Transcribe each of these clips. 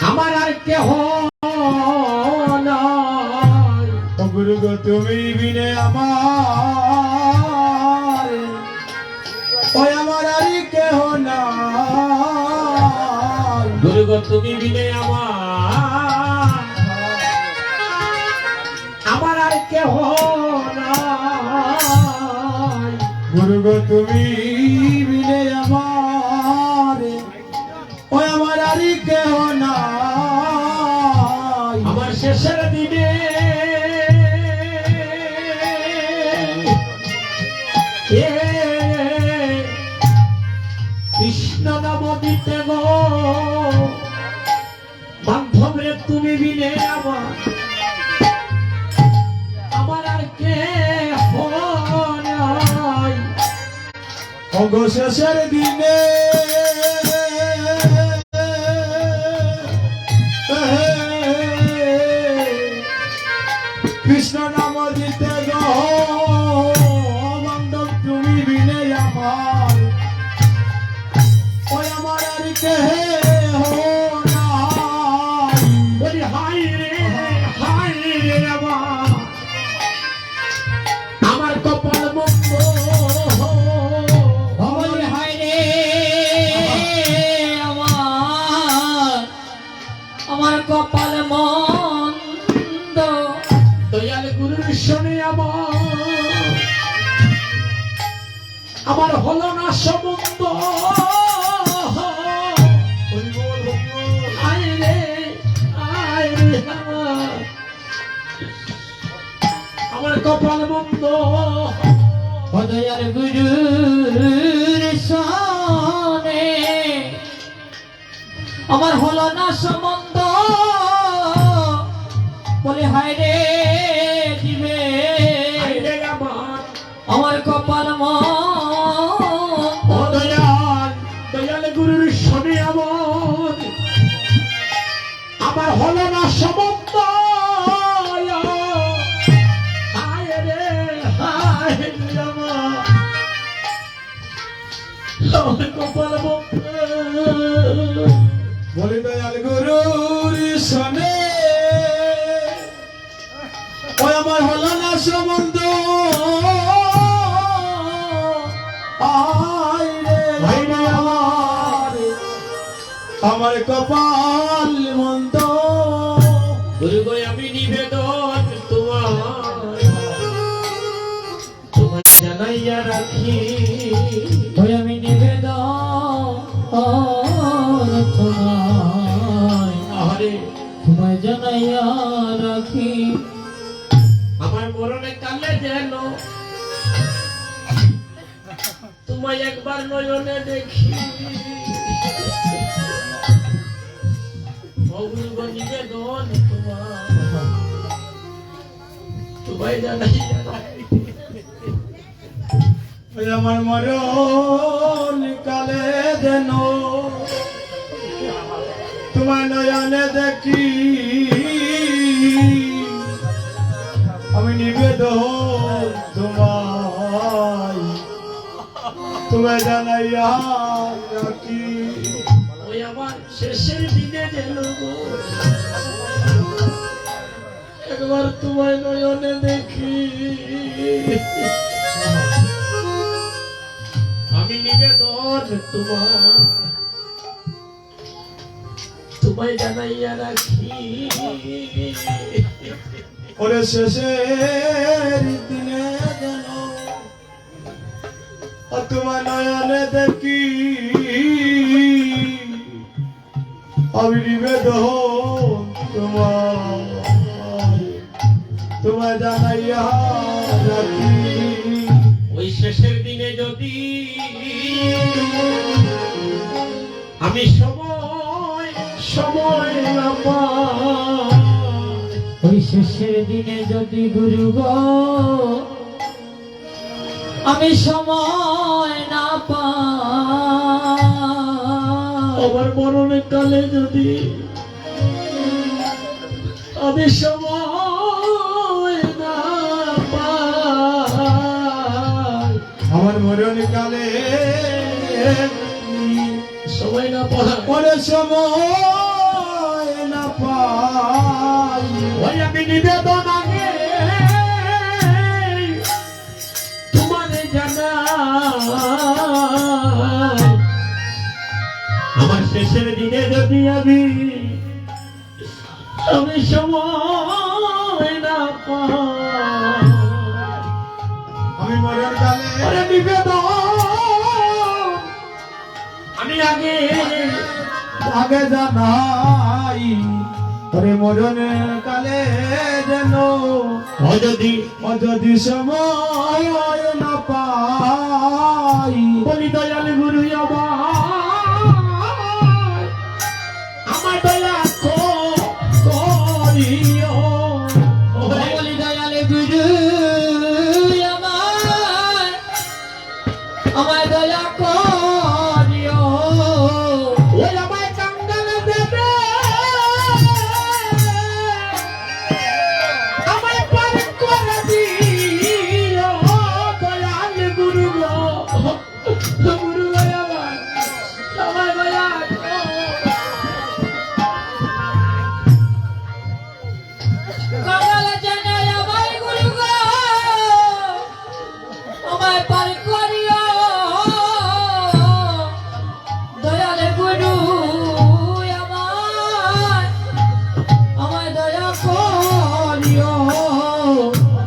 আমার আর কেহ নাই। গুরু গো তুমি বিনে আমার, ওই আমার আর কেহ নাই। গুরু গো তুমি বিনে আমার আর কেহ নাই। গুরু গো তুমি বিনে আমার, ওই আমার আর কেহ নাই। আমার শেষের দিনে কৃষ্ণ নাম দিতে গো বান্ধব রে তুমি বিনে আমার আর কে নাই। অবশেষের দিনে কৃষ্ণ নাম দিতে গো বান্ধব তুমি বিনে আমার, ওই আমার আর কেহ নাই। বলি হাই রে আমার কপাল মন্দ। বলি হায় রে আমার কপাল মন্দ। দয়াল গুরুর শোনে আমার হলো না সম্বন্ধ। আয় রে আমার কপাল মন্দ। দয়াল গুরুর সনে আমার হলো না সম্বন্ধ। বলে হায় রে দিবে আমার কপাল মন্দ। দয়াল গুরুর শোনে আমার হলো না সম্বন্ধ। হায় রে আমার কপাল মন্দ। বলি দয়াল গুরুর শোনে ওই আমার হলো না সম্বন্ধ। আয় রে আমার কপাল মন্দ। গুরু গো আমি নিবেদন তোমায় জানাইয়া রাখি। আমি নিবেদন আরে তোমায় জানাইয়া রাখি। আমার মরণে কালে যেন তোমায় একবার নয়নে দেখি। গুরু গো নিবেদন তোমায় জানাইয়া রাখি। ওই আমার মরণ কালে যেন তোমার নয়নে দেখি। আমি নিবেদন তোমায় জানাইয়া রাখি। ওই আমার শেষের দিনে যেন গো একবার তোমায় নয়নে দেখি। আমি নিবেদন তোমায় জানাইয়া রাখি। ওরে শেষের দিনে যেন তোমার নয়নে দেখি। আমি নিবেদন তোমায় জানাইয়া রাখি। ওই শেষের দিনে যদি আমি সময় না পাই। ওই শেষের দিনে যদি গুরু গো আমি সময় না পাই। আমার মরণের কালে যদি আমি সময় না পাই। আমার মরণ কালে সময় না পাই। পরে সময় ওই আমি নিবেদন আগে তোমারে জানাই আমার শেষের দিনে যদি আমি সময় না পাই আমি মরণ কালে ওরে নিবেদন আমি আগে আগে জানাই ওরে মরণ কালে যেন যদি সময় না পাই বলি দয়াল গুরু আমার দয়া করিও বলি দয়াল গুরু আমায় দয়া করিও ওই আমায় কাঙ্গাল দেবে আমায় পার করে দিও দয়াল গুরু গুরু আমায় দয়া কাঙ্গাল জানাই আমায় গুরু গো আমায় পার করিও দয়াল গুরু আমায় দয়া করিও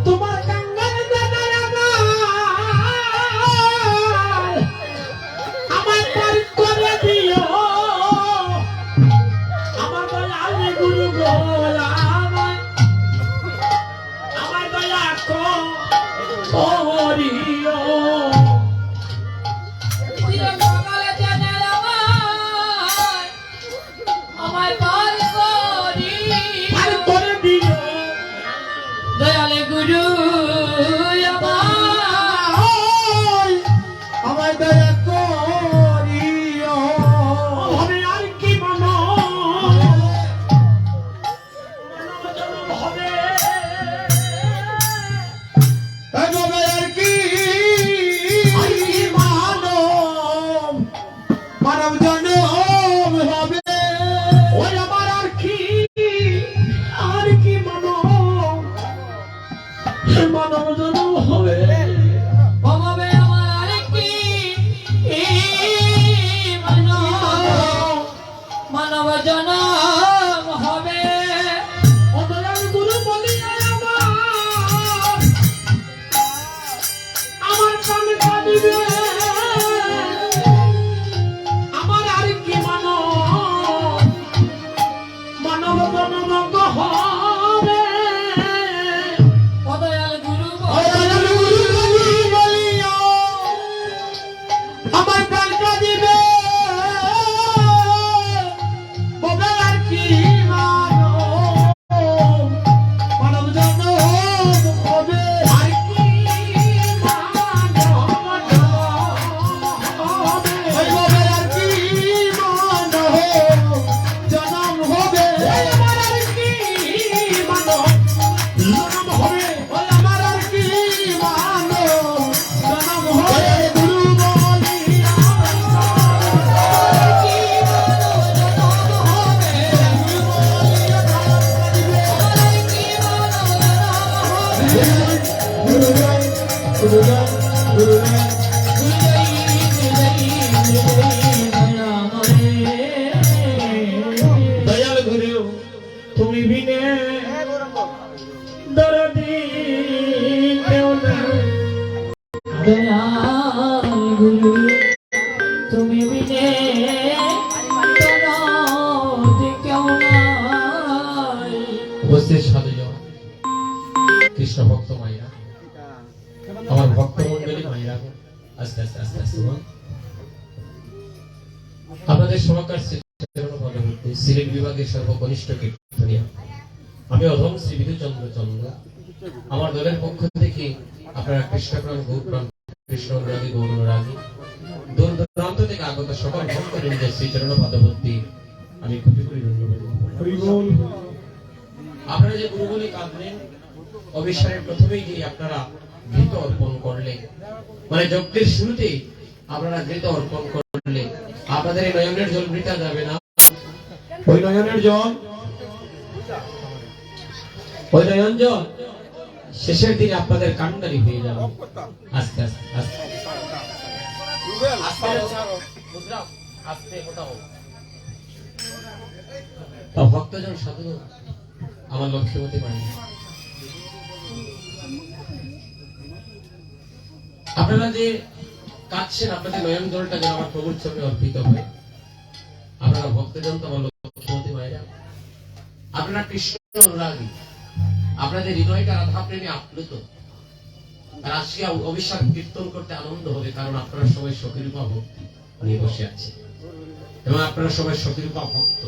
তোমার কাঙ্গাল দেবে আমায় পার করে দিও আমার দয়াল গুরু আমার দয়া করিও কাঙ্গাল জানাই আমায় পার করে দিও দয়াল গুরু আমায় দয়া করিও হবে আর কি মানো হবে এগোবে আর কি মানব জনম হবে ওই আমার আর কি মানো মানব জন্ম হবে ভগবে আমার কি মানব জনম হবে ও দয়াল গুরু বলি আমার কান কাঁদিবে আমার আর কি মানো মানব জন্ম হবে দয়াল গুরু আমার প্রাণ কাঁদিবে ববে আর কি মানব জনম হবে আর কি মানো হবে ওই ববে আর কি জনম হবে ওই আমার আর কি মানো জন্ম হবে ওই আমার আর কি জনম হবে গুরু বলি দয়াল গুরু তুমি বিনে দরদি কেউ নাই দয়াল গুরু তুমি বিনে কেউ নাই উপস্থিত সাধুজন কৃষ্ণ ভক্ত মাইরা আমার ভক্ত মন্ডলী মাইরা আস্তে আস্তে আস্তে আস্তে বল। আপনাদের সমাকার পরবর্তী সিলেট বিভাগের সর্বকনিষ্ঠ কীর্তনিয়া আমি অধম শ্রী বিধুচন্দ্র চন্দ্র আমার দলের পক্ষ থেকে আপনারা কৃষ্ণপ্রাণ গৌরপ্রাণ কৃষ্ণ অনুরাগী গৌর অনুরাগী দূর দূরান্ত থেকে আগত সকল ভক্ত নিজের শ্রীচরণ পদবর্তী আমি খুবই করি ধন্যবাদ। আপনারা যে গুরু বলে কাঁদলেন অবিশ্বাসের প্রথমেই যে আপনারা ঘৃত অর্পণ করলেন মানে যজ্ঞের শুরুতেই আপনারা ঘৃত অর্পণ করলেন আপনাদের এই নয়নের জল বৃথা যাবে না। ওই নয়নের জল ওই নয়নজল শেষের দিনে আপনাদের কান্ডারি হয়ে যাবে। আস্তে আস্তে আস্তে আস্তে কথা হোক। ভক্তজন সাধুজন আমার লক্ষ্মীবতী মায়ের, আপনারা যে কাঁদছেন, আপনাদের নয়ন জলটা যেন আমার প্রভুর চরণে অর্পিত হয়। আপনারা ভক্তজন তো আমার লক্ষ্মীবতী মায়েরা, আপনারা কৃষ্ণ অনুরাগী, আপনাদের হৃদয়টা রাধা প্রেমে আপ্লুত। আর আজকে অভিষেক কীর্তন করতে আনন্দ হবে, কারণ আপনারা সবাই সখীরূপা ভক্তি নিয়ে বসে আছে এবং আপনারা সবাই সখীরূপা ভক্ত।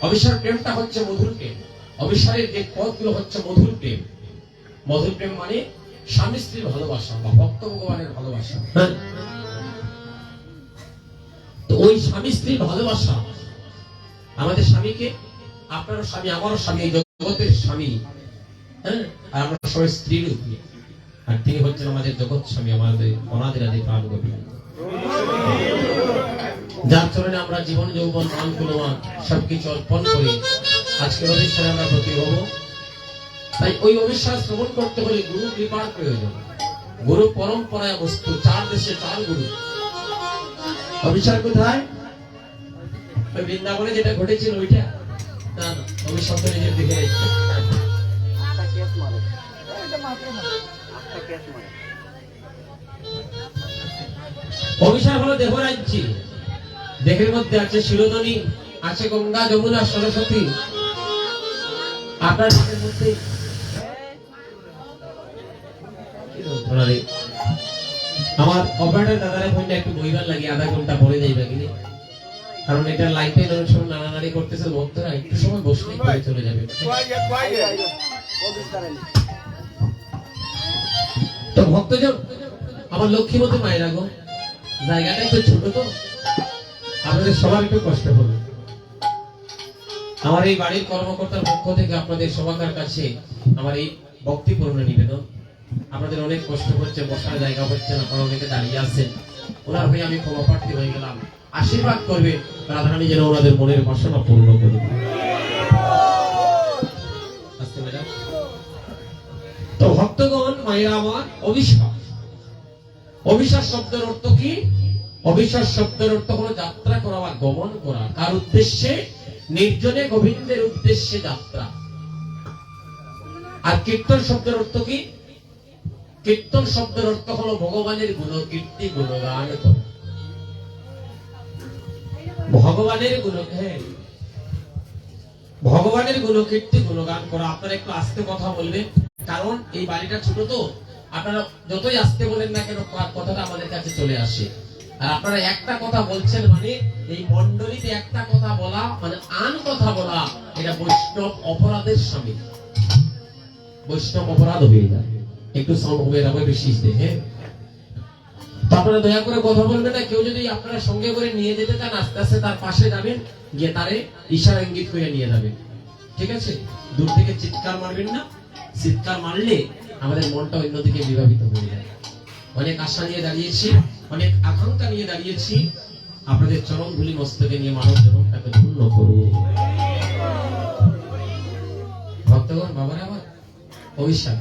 অভিষেক প্রেমটা হচ্ছে মধুর প্রেম। অভিষেকের যে পদগুলো হচ্ছে মধুর প্রেম। মধুর প্রেম মানে স্বামী স্ত্রীর ভালোবাসা বা ভক্ত ভগবানের ভালোবাসা। তো ওই স্বামী স্ত্রীর ভালোবাসা, আমাদের স্বামীকে, আপনারও স্বামী, আমারও স্বামী, এই জগতের স্বামী, হ্যাঁ, আর আমরা সবাই স্ত্রীর উপরে, আর তিনি হচ্ছেন আমাদের জগৎ স্বামী, আমাদের অনাদির আদি প্রাণ গোবিন্দ, যার চরণে আমরা জীবন যৌবন মান গুণমান সবকিছু অর্পণ করে আজকের অনুষ্ঠানে আমরা ব্রতী হব। তাই ওই অবিশ্বাস শ্রবণ করতে হলে গুরু কৃপার প্রয়োজন। গুরু পরম্পরায় বস্তু, 4 দেশে 4 গুরু। অভিষেক কোথায়? ওই বৃন্দাবনে যেটা ঘটেছিল ওইটা না, না, অভিষেক নিজের দিকে অভিষেক হলো দেহরাজ্যী। দেহের মধ্যে আছে শিরোধনী, আছে গঙ্গা, যমুনা, সরস্বতী। আপনার দেহের মধ্যে আমার অপারেটর দাদারে ফোনটা একটু বইবার লাগে, আধা ঘন্টা পরে যাইবা কিনে, কারণ এটা লাইটে সময় নাড়ানাড়ি করতেছে, ভক্তরা একটু সময় বসলেই পরে চলে যাবে। তো ভক্তজন, আমার লক্ষ্মীবতী মায়েরা গো, জায়গাটা একটু ছোট, তো আপনাদের সবার একটু কষ্ট হবে। আমার এই বাড়ির কর্মকর্তার পক্ষ থেকে আপনাদের সবার কাছে আমার এই ভক্তিপূর্ণ নিবেদন। আপনাদের অনেক কষ্ট হচ্ছে, বসার জায়গা হচ্ছে না, আপনারা অনেকে দাঁড়িয়ে আছেন। ওনার হয়ে আমি ক্ষমা প্রার্থী হয়ে গেলাম। আশীর্বাদ করবে রাধারানী যেন ওনাদের মনের বাসনা পূর্ণ করে। তো ভক্তগণ, মায়েরা আমার, অবিশ্বাস, অবিশ্বাস শব্দের অর্থ কি? অবিশ্বাস শব্দের অর্থ হলো যাত্রা করা বা গমন করা। কার উদ্দেশ্যে? নির্জনে গোবিন্দের উদ্দেশ্যে যাত্রা। আর কীর্তন শব্দের অর্থ কি? কীর্তন শব্দের অর্থ হলো ভগবানের গুণ কীর্তি গুণগান করা। ভগবানের গুণ, হ্যাঁ, ভগবানের গুণ কীর্তি গুণগান করা। আপনারা একটু আস্তে কথা বলবেন, কারণ এই বাড়িটা ছোট, তো আপনারা যতই আস্তে বলেন না কেন কথাটা আমাদের কাছে চলে আসে। আর আপনারা একটা কথা বলছেন মানে এই মন্ডলীতে একটা কথা বলা মানে আন কথা বলা, এটা বৈষ্ণব অপরাধের শামিল। বৈষ্ণব অপরাধ হয়ে যায়। একটু সাউন্ড হবে, এটা বেশি হ্যাঁ। তো আপনারা দয়া করে কথা বলবেন না। কেউ যদি আপনারা সঙ্গে করে নিয়ে যেতে চান, আস্তে আস্তে তার পাশে যাবেন, গিয়ে তারে ইশারা ইঙ্গিত করে নিয়ে যাবেন, ঠিক আছে? দূর থেকে চিৎকার মারবেন না। চিৎকার মারলে আমাদের মনটা অন্যদিকে বিভাবিত হয়ে যায়। অনেক আশা নিয়ে দাঁড়িয়েছি, অনেক আকাঙ্ক্ষা নিয়ে দাঁড়িয়েছি। আপনাদের চরণ ধুলি মস্তকে নিয়ে মানব জীবনটাকে ধন্য করুন। ভক্তগণ, বাবারা আমার, অভিষেক,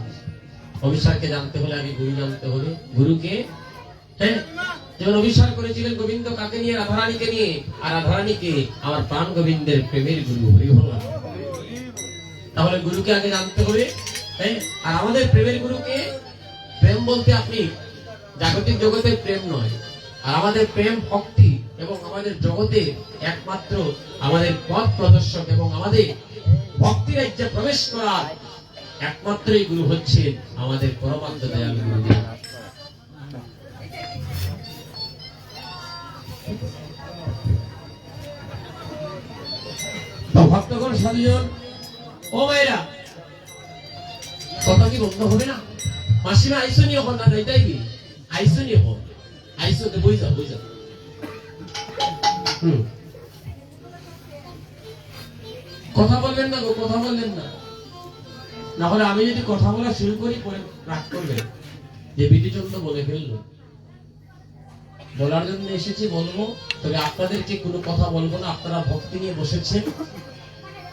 অভিষেককে জানতে হলে আগে গুরু জানতে হবে। গুরুকে, হ্যাঁ, যেমন অভিষেক করেছিলেন গোবিন্দ কাকে নিয়ে? রাধারানীকে নিয়ে। আর রাধারানীকে আমার প্রাণ গোবিন্দের প্রেমের গুরু হরি হল। তাহলে গুরুকে আগে জানতে হবে, হ্যাঁ। আর আমাদের প্রেমের গুরুকে, প্রেম বলতে আপনি জাগতিক জগতের প্রেম নয়, আর আমাদের প্রেম ভক্তি এবং আমাদের জগতে একমাত্র আমাদের পথ প্রদর্শক এবং আমাদের ভক্তি রাজ্যে প্রবেশ করার একমাত্রই গুরু হচ্ছে আমাদের পরমাত্ম দয়াল গুরুদেব। ভক্তগণ, সাধুজন, ও মায়েরা, কথা কি বন্ধ হবে না? মাসিমা আইসো নিয়ে হন না, এটাই কি আইসো নিয়ে হন, আইসোতে বই যাও, বই যাও। কথা বলবেন না গো, কথা বললেন না, না হলে আমি যদি কথা বলা শুরু করি পরে রাগ করবেন যে বিটিচন্দ্র বলে ফেললো। বলার জন্য এসেছি, বলবো, তবে আপনাদেরকে কোনো কথা বলবো না। আপনারা ভক্তি নিয়ে বসেছেন,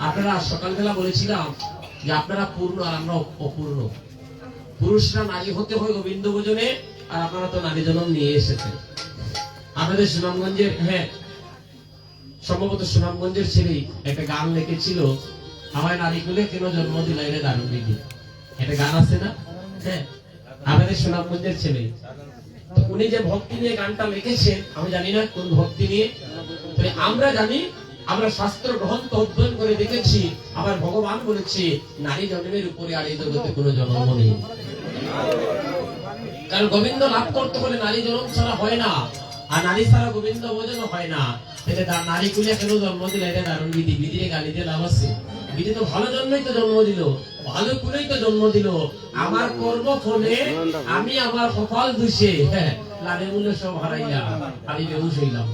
আপনারা সকালবেলা বলেছিলাম যে আপনারা পূর্ণ আর আমরা অপূর্ণ। পুরুষরা নারী হতে হয় গোবিন্দ ভোজনে, আর আপনারা তো নারী জন্ম নিয়ে এসেছেন। আপনাদের সুনামগঞ্জের, হ্যাঁ সম্ভবত সুনামগঞ্জের ছেলে একটা গান লিখেছিল, আমায় নারী কুলে কেন জন্ম দিলাই রে দারুণ দিদি, একটা গান আছে না? হ্যাঁ, আমাদের সুনামগঞ্জের ছেলে। তো উনি যে ভক্তি নিয়ে গানটা লিখেছেন, আমি জানি না কোন ভক্তি নিয়ে, তবে আমরা জানি, আমরা শাস্ত্র গ্রন্থ অধ্যয়ন করে দেখেছি, আমার ভগবান বলেছে নারী জন্মের উপরে আর এই জগতে কোনো জন্ম নেই। কারণ গোবিন্দ লাভ করতে হলে নারী জন্ম ছাড়া হয় না, আর নারী ছাড়া গোবিন্দ ভোজন হয় না। নারী কুলে কেন জন্ম দিলে এটা দারুণ বিধি, বিধিরে গালি দিয়ে লাভ আছে? বিধি তো ভালো জন্মই তো জন্ম দিল, ভালো কুলেই তো জন্ম দিল। আমার কর্ম ফলে আমি আমার কপাল দুষে, হ্যাঁ লাভের মূল্য সব হারাইলাম, আমি বেহুশ হইলাম।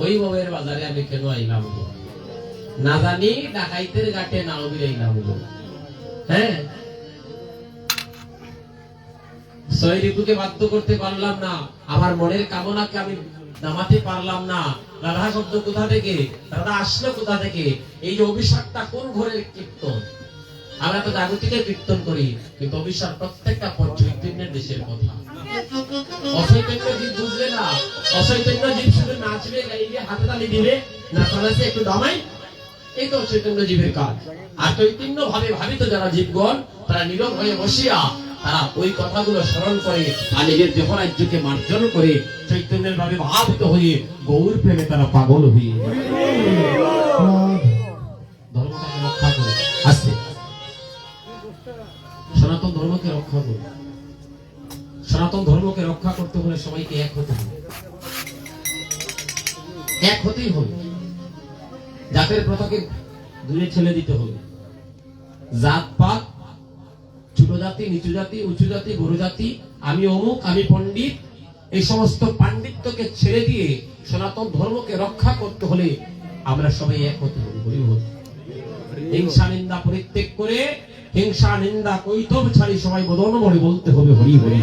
ওই বউয়ের বাজারে আমি কেন আইলাম গো, না জানি ডাকাইতের ঘাটে নাও বিলাইলাম গো। হ্যাঁ, ছয় ঋতুকে বাধ্য করতে পারলাম না, আমার মনের কামনাকে আমি নামাতে পারলাম না। রাধা শব্দ কোথা থেকে, রাধা আসলো কোথা থেকে? এই যে অভিশাপটা কোন ঘরের কীর্তন? আমরা তো জাগতিকে কীর্তন করি, কিন্তু অভিশাপ প্রত্যেকটা চৈতন্যের দেশের কথা। অচৈতন্য জীব বুঝবে না, অচৈতন্য জীব শুধু নাচবে, গাইবে, হাতে তালি দিবে, না চালাচ্ছে একটু দামাই, এই তো চৈতন্য জীবের কাজ। আর চৈতন্য ভাবে ভাবিত যারা জীবগণ, তারা নীরব হয়ে বসিয়া তারা ওই কথাগুলো স্মরণ করে আর নিজের দেহ রাজ্যকে মার্জন করে চৈতন্যের ভাবে ভাবিত হয়ে গৌর প্রেমে তারা পাগল হয়ে ধর্মটাকে রক্ষা করে আসছে। সনাতন ধর্মকে রক্ষা করে, সনাতন ধর্মকে রক্ষা করতে হলে সবাইকে এক হতে হবে, এক হতেই হবে। জাতের প্রথাকে দূরে ছেড়ে দিতে হবে। জাত পাত, ছোট জাতি, নিচু জাতি, উঁচু জাতি, বড় জাতি, আমি অমুক, আমি পণ্ডিত, এই সমস্ত পাণ্ডিত্যকে ছেড়ে দিয়ে সনাতন ধর্মকে রক্ষা করতে হলে আমরা সবাই এক হতে হবে। হিংসা নিন্দা পরিত্যাগ করে, হিংসা নিন্দা কৈতব ছাড়ি সবাই বদন ভরে বলতে হবে হরি হরি।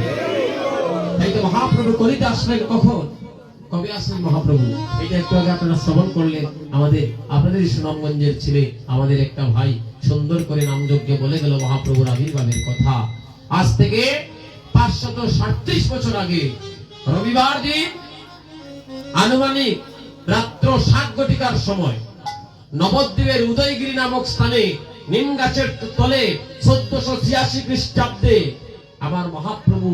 তাই তো মহাপ্রভু করিতে আসলেন কখন? কবে আসলেন মহাপ্রভু? এটা একটু আগে আপনারা শ্রবণ করলেন। আপনাদের সুনামগঞ্জের ছেলে, আমাদের একটা ভাই সুন্দর করে নামযজ্ঞে বলে গেল মহাপ্রভুর আবির্ভাবের কথা। আজ থেকে 537 বছর আগে রবিবার দিন আনুমানিক রাত্র 7 ঘটিকার সময় নবদ্বীপের উদয়গিরি নামক স্থানে নিম গাছের তলে 1486 খ্রিস্টাব্দে আমার মহাপ্রভু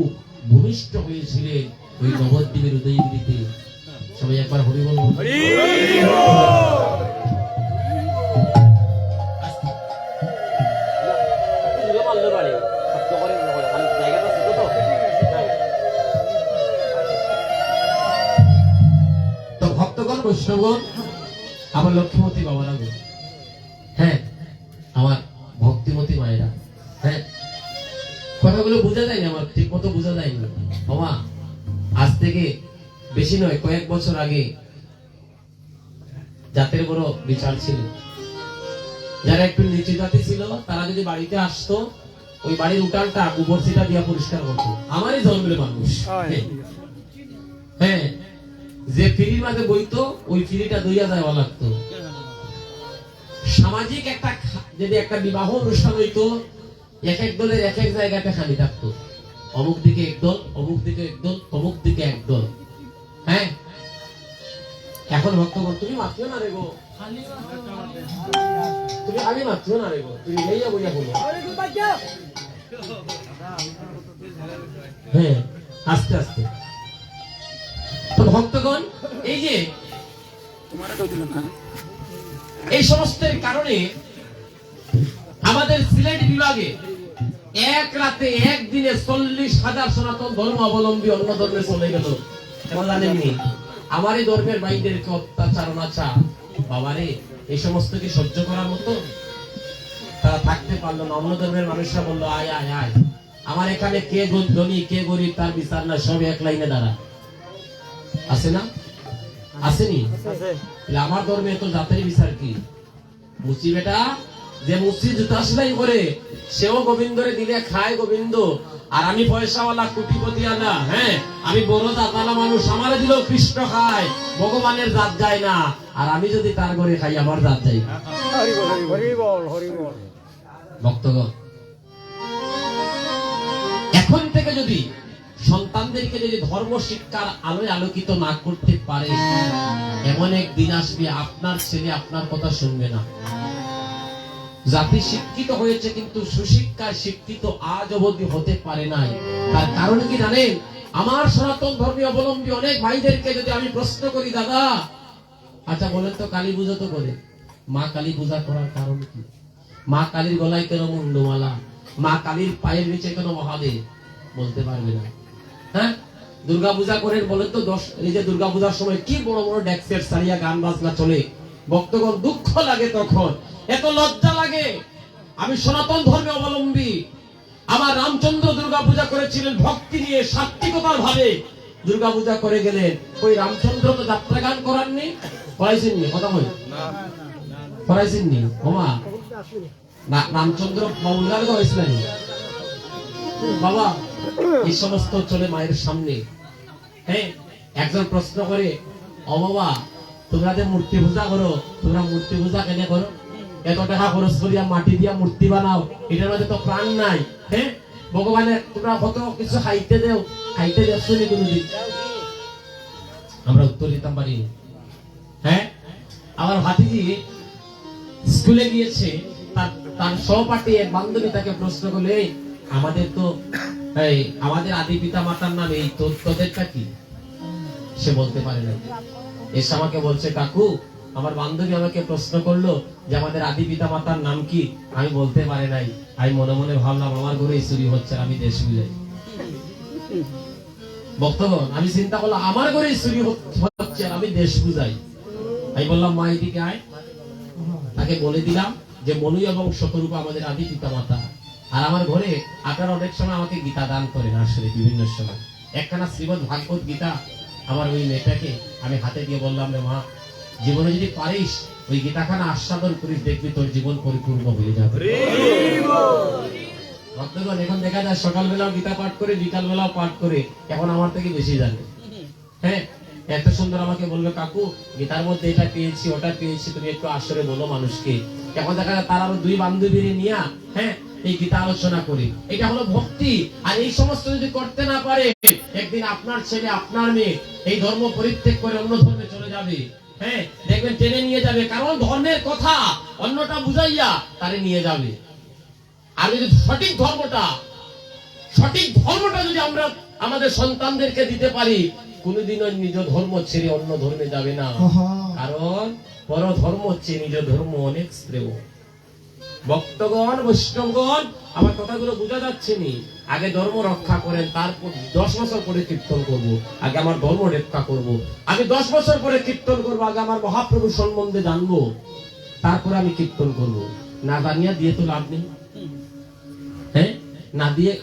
ভূমিষ্ঠ হয়েছিলেন ওই নবদ্বীপের উদয়গিরিতে। সবাই একবার হরি বল। তো ভক্তগণ, বৈষ্ণবগণ, আমার লক্ষ্মীমতী বাবারা গো, হ্যাঁ আমার ভক্তিমতী মায়েরা, হ্যাঁ কথাগুলো বোঝা যায়নি, আমার ঠিক মতো বোঝা যায়নি। বাবা আজ থেকে বেশি নয়, কয়েক বছর আগে জাতের বড় বিচার ছিল। যারা একটু নিচু জাতি ছিল তারা যদি বাড়িতে আসতো, ওই বাড়ির উঠানটা গোবর ছিটা দিয়া পরিষ্কার করতো। আমারই জন্মের মানুষ, হ্যাঁ যে ফিরির মাঝে বইতো ওই ফিরিটা দইয়া যাওয়া লাগতো। সামাজিক একটা যদি একটা বিবাহ অনুষ্ঠান হইতো, এক এক দলের এক এক জায়গাতে খালি থাকতো, অমুক দিকে একদল, অমুক দিকে একদল, অমুক দিকে একদল। হ্যাঁ এখন ভক্তগণ, তুমি মাত্র না রে গো, তুমি আগে মাত্র না রে গো, তুমি লইয়া বইয়া বলো। হ্যাঁ আস্তে আস্তে। তো ভক্তগণ, এই যে এই সমস্তের কারণে আমাদের সিলেট বিভাগে এক রাতে একদিনে 40,000 সনাতন ধর্ম অবলম্বী অন্য ধর্মে চলে গেল। কেমন জানেননি? আমার এই ধর্মের বাইদেরকে অত্যাচার অনাচার, বাবারে এই সমস্ত কি সহ্য করার মতো? তারা থাকতে পারলো না। অন্য ধর্মের মানুষরা বললো আয় আয় আয়, আমার এখানে কে ধনী কে গরিব তার বিচার না, সব এক লাইনে দাঁড়া। আছে না? আসেনি? আমার ধর্মে তো জাতের বিচার কি? মুচি বেটা যে মুচি জুতা সেলাই করে সেও গোবিন্দরে দিলে খায় গোবিন্দ, আর আমি পয়সাওয়ালা কোটিপতি আনা, হ্যাঁ আমি বড় দাতালা মানুষ, আমারে দিলেও কৃষ্ণ খায়, ভগবানের জাত যায় না। আর আমি যদি তার ঘরে খাই আমার জাত যাই। ভক্তগণ, এখন থেকে যদি সন্তানদেরকে যদি ধর্ম শিক্ষার আলোয় আলোকিত না করতে পারে, এমন এক দিন আসবে আপনার ছেলে আপনার কথা শুনবে না। জাতি শিক্ষিত হয়েছে কিন্তু সুশিক্ষায় শিক্ষিত আজ অবধি হতে পারে নাই। তার কারণ কি জানেন? আমার সনাতন ধর্মীয় অবলম্বী অনেক ভাইদেরকে যদি আমি প্রশ্ন করি, দাদা আচ্ছা বলেন তো কালী পূজা তো করে, মা কালী পূজা করার কারণ কি? মা কালীর গলায় কেন মুন্ডমালা? মা কালীর পায়ের নিচে কেন মহাদেব? বলতে পারবে না। হ্যাঁ, দুর্গা পূজা করেন বলেন তো, এই যে দুর্গা পূজার সময় কি বড় বড় ডেক্সের সারিয়া গান বাজনা চলে, ভক্তগণ দুঃখ লাগে, তখন এত লজ্জা লাগে। আমি সনাতন ধর্মে অবলম্বী, আমার রামচন্দ্র দুর্গা পূজা করেছিলেন ভক্তি নিয়ে, সাত্বিকতার ভাবে দুর্গা পূজা করে গেলেন। ওই রামচন্দ্র তো যাত্রা গান করাননি, করাইছেননি? কথা বল, করাইছেননি? ওমা না, রামচন্দ্র বাউল গান করাইছিলেন বাবা। এই সমস্ত চলে মায়ের সামনে। হ্যাঁ, একজন প্রশ্ন করে, ও বাবা তোমরা যে মূর্তি পূজা করো, তোমরা মূর্তি পূজা কেন করো? এত টাকা খরচ করিয়া মাটি দিয়া মূর্তি বানাও, এটার মধ্যে তো প্রাণ নাই। হ্যাঁ, ভগবানের তোমরা কত কিছু খাইতে দেও, খাইতে দেখছো নি কোনদিন? আমরা উত্তর দিতাম পারি। হ্যাঁ, আমার ভাতিজি স্কুলে গিয়েছে, তার সহপাঠী এক বান্ধবী তাকে প্রশ্ন করলে, আমাদের তো আমাদের আদি পিতা মাতার নাম এই, তোদেরটা কি? সে বলতে পারে না। এসে আমাকে বলছে, কাকু আমার বান্ধবী আমাকে প্রশ্ন করলো যে আমাদের আদি পিতা মাতার নাম কি? আমি বলতে পারে নাই। আমি মনে মনে ভাবলাম আমার ঘরে চুরি হচ্ছে, আমি দেশ বুঝাই। বক্তগণ, আমি চিন্তা করলাম আমার ঘরে চুরি হচ্ছে, আমি দেশ বুঝাই। আমি বললাম মা এদিকে আয়। তাকে বলে দিলাম যে মনু এবং শতরূপা আমাদের আদি পিতা মাতা। আর আমার ঘরে আপনারা অনেক সময় আমাকে গীতা দান করেন, আসলে বিভিন্ন সময় একখানা শ্রীমদ্ ভাগবত গীতা আমার ওই মেয়েটাকে আমি হাতে দিয়ে বললাম, রে মা জীবনে যদি পারিস ওই গীতাখানা আস্বাদন করিস, দেখবি তোর জীবন পরিপূর্ণ হয়ে যাবে। ভক্তগণ, এখন দেখা যায় সকালবেলাও গীতা পাঠ করে, বিকাল বেলাও পাঠ করে, এখন আমার থেকে বেশি জানে। হ্যাঁ, এত সুন্দর আমাকে বললো, কাকু গীতার মধ্যে এটা পেয়েছি ওটা পেয়েছি, তুমি একটু আসরে বলো মানুষকে। এখন দেখা যায় তার আরো দুই বান্ধবী নিয়ে হ্যাঁ এই গীতা আলোচনা করি। এটা হলো ভক্তি। আর এই সমস্ত যদি করতে না পারে, একদিন আপনার ছেলে আপনার মেয়ে এই ধর্ম পরিত্যাগ করে অন্য ধর্মে চলে যাবে। হ্যাঁ, দেখবেন টেনে নিয়ে যাবে, কারণ ধর্মের কথা অন্যটা বুঝাইয়া তারে নিয়ে যাবে। আর যদি সঠিক ধর্মটা যদি আমরা আমাদের সন্তানদেরকে দিতে পারি, কোনদিনও নিজ ধর্ম ছেড়ে অন্য ধর্মে যাবে না। কারণ পর ধর্ম হচ্ছে নিজ ধর্ম অনেক শ্রেয়। ভক্তগণ, বৈষ্ণবগণ, আমার কথাগুলো বোঝা যাচ্ছে নি? আগে ধর্ম রক্ষা করেন, তারপর 10 বছর পরে কীর্তন করব। আগে আমার ধর্ম রক্ষা করব, আমি 10 বছর পরে কীর্তন করব। আগে আমার মহাপ্রভু সম্বন্ধে জানবো, তারপরে আমি কীর্তন করব। না জানিয়া দিয়ে তো লাভ নেই। হ্যাঁ,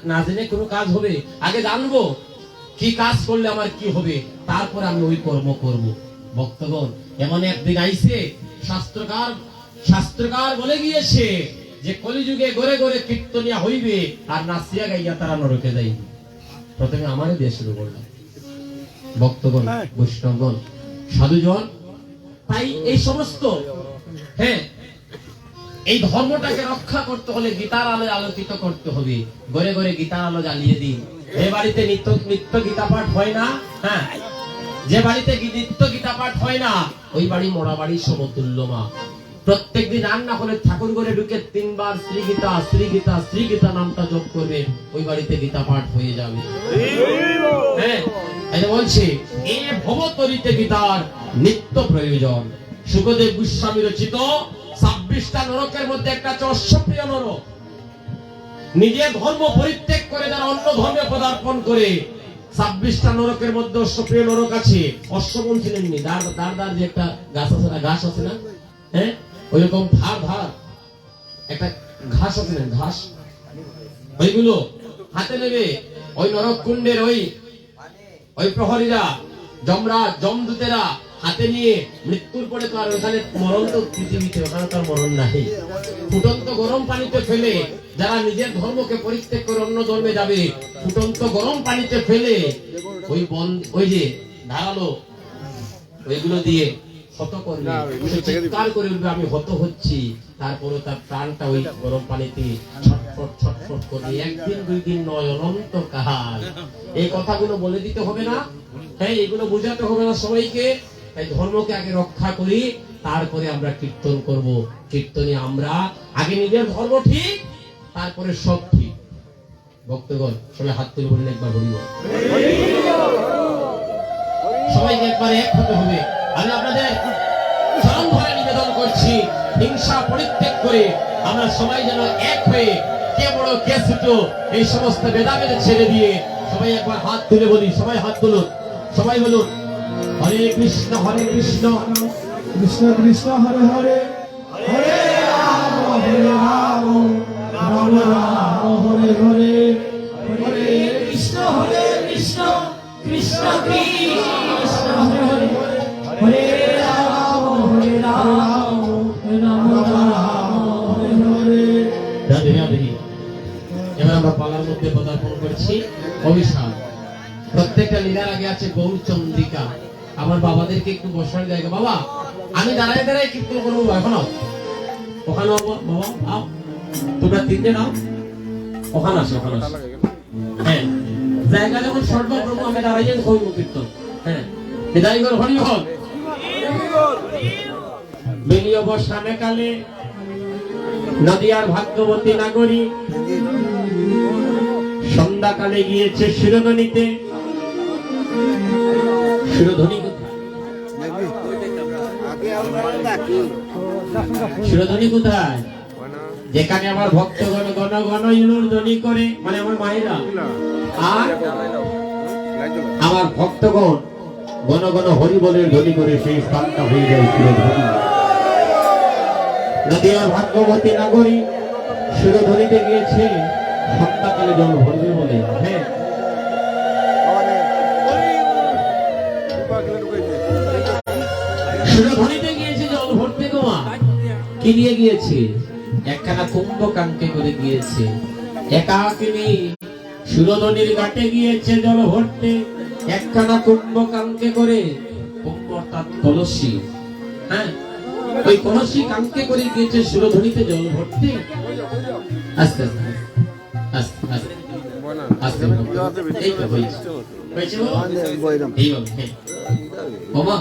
না জেনে কোনো কাজ হবে? আগে জানবো কি কাজ করলে আমার কি হবে, তারপরে আমি ওই কর্ম করব। ভক্তগণ, এমন একদিন আইছে, শাস্ত্রকার বলে গিয়েছে যে কলিযুগে ঘরে ঘরে কীর্তনিয়া হইবে, আর নাচিয়া গাইয়া তারা নরকে যাইবে। প্রথমে আমারই দেশ শুরু করলাম। ভক্তগণ, বৈষ্ণবগণ, সাধুজন, তাই এই সমস্ত হ্যাঁ এই ধর্মটাকে রক্ষা করতে হলে গীতার আলোয় আলোকিত করতে হবে। ঘরে ঘরে গীতার আলো জ্বালিয়ে দিন। যে বাড়িতে নিত্য গীতা পাঠ হয় না, হ্যাঁ, যে বাড়িতে নিত্য গীতা পাঠ হয় না, ওই বাড়ি মরা বাড়ি সমতুল্য। মা প্রত্যেকদিন রান্না করে ঠাকুর ঘরে ঢুকে 3 বার শ্রী গীতা শ্রী গীতা শ্রী গীতা নামটা জপ করবে, ওই বাড়িতে গীতা পাঠ হয়ে যাবে। হ্যাঁ, এই বলছি এ ভবতরিতে গীতার নিত্য প্রয়োজন। সুখদেব গোস্বামী রচিত 26টা নরকের মধ্যে একটা হচ্ছে অশ্বপ্রিয় নরক। নিজের ধর্ম পরিত্যাগ করে যারা অন্য ধর্মে পদার্পণ করে, 26টা নরকের মধ্যে অশ্বপ্রিয় নরক আছে। অশ্ব বলছিলেন নি, দাঁড় যে একটা ঘাস আছে না, হ্যাঁ, ওইরকম ধার একটা ঘাস আছে না, ঘাস, ওইগুলো হাতে নেবে। ওই নরক কুণ্ডের ওই প্রহরীরা, যমরাজ যমদূতেরা হাতে নিয়ে মৃত্যুর পরে তো আর ওখানে মরণ তো পৃথিবীতে, ওখানে তো আর মরণ নাই। ফুটন্ত গরম পানিতে ফেলে যারা নিজের ধর্মকে পরিত্যাগ করে অন্য ধর্মে যাবে, ফুটন্ত গরম পানিতে ফেলে ওই যে ধারালো ওইগুলো দিয়ে হত করবে, সে চিৎকার করে উঠবে আমি হত হচ্ছি, তারপরে তার প্রাণটা ওই গরম পানিতে ছটফট ছটফট করবে। একদিন দুই দিন নয়, অনন্তকাল। এই কথাগুলো বলে দিতে হবে না? হ্যাঁ, এগুলো বোঝাতে হবে না সবাইকে? এই ধর্মকে আগে রক্ষা করি, তারপরে আমরা কীর্তন করব। কীর্তনে আমরা আগে নিজের ধর্ম ঠিক, তারপরে সব ঠিক। ভক্তগণ সবাই হাত তুলে বললেন একবার বলিব, সবাইকে একবার এক হতে হবে। আমি আপনাদের চরণ ধরে নিবেদন করছি, হিংসা পরিত্যাগ করে আমরা সবাই যেন এক হয়ে, কে বড় কে ছোট এই সমস্ত ভেদাভেদ ছেড়ে দিয়ে সবাই একবার হাত তুলে বলি। সবাই হাত তুলুন, সবাই বলুন হরে কৃষ্ণ কৃষ্ণ কৃষ্ণ হরে হরে, হরে রাম রাম রাম হরে হরে, হরে কৃষ্ণ কৃষ্ণ কৃষ্ণ হরে হরে, হরে রাম রাম রাম হরে হরে। রাধে রাধে। এবার আমরা পালার মধ্যে পদার্পণ করছি। অভিশাপ প্রত্যেকটা লীলার আগে আছে গৌরচন্দ্রিকা। আমার বাবাদেরকে একটু বসার জায়গা। বাবা আমি দাঁড়ায় দাঁড়ায় কীর্তন করবো এখনো, ওখানে বাবা আও, তোমরা তিনটে নাও, ওখানে আসো, ওখানে আসো। হ্যাঁ, জায়গা যখন শর্ট প্রভু আমি দাঁড়াইয়ে হইব কীর্তন। হ্যাঁ, বিদায় কর হরি হল। বেলিয়ে বসানে কালে নদিয়ার ভাগ্যবতী নাগরী সন্ধ্যাকালে গিয়েছে শিরোধনীতে। শিরোধনী কোথায়? শিরোধনী কোথায়? যেখানে আমার ভক্তগণ গণ গণ ইলুর ধ্বনি করে, মানে আমার মায়েরা, আর আমার ভক্তগণ গণ গণ হরি বলে ধ্বনি করে, সেই স্থানটা হয়ে যায় শিরোধনী। নদিয়ার ভাগ্যবতী নাগরী শিরোধনীতে গিয়েছে সন্ধ্যাকালে জল ভরবে বলে। হ্যাঁ, শিরোধনীতে গিয়েছে জল ভরতে। গোয়া কি নিয়ে গিয়েছে? একখানা কুম্ভ কাঙ্কে করে গিয়েছে। একাকিনী শিরোধনীর ঘাটে গিয়েছে জল ভরতে, একখানা কুম্ভ কাঙ্কে করে। কুম্ভ অর্থাৎ কলসি। হ্যাঁ, ওই কলসি কাঙ্কে করে গিয়েছে শিরোধনীতে জল ভরতে। আস্তে আস্তে আস্তে আস্তে আস্তে এই তো হয়েছে, হয়েছে বাবা।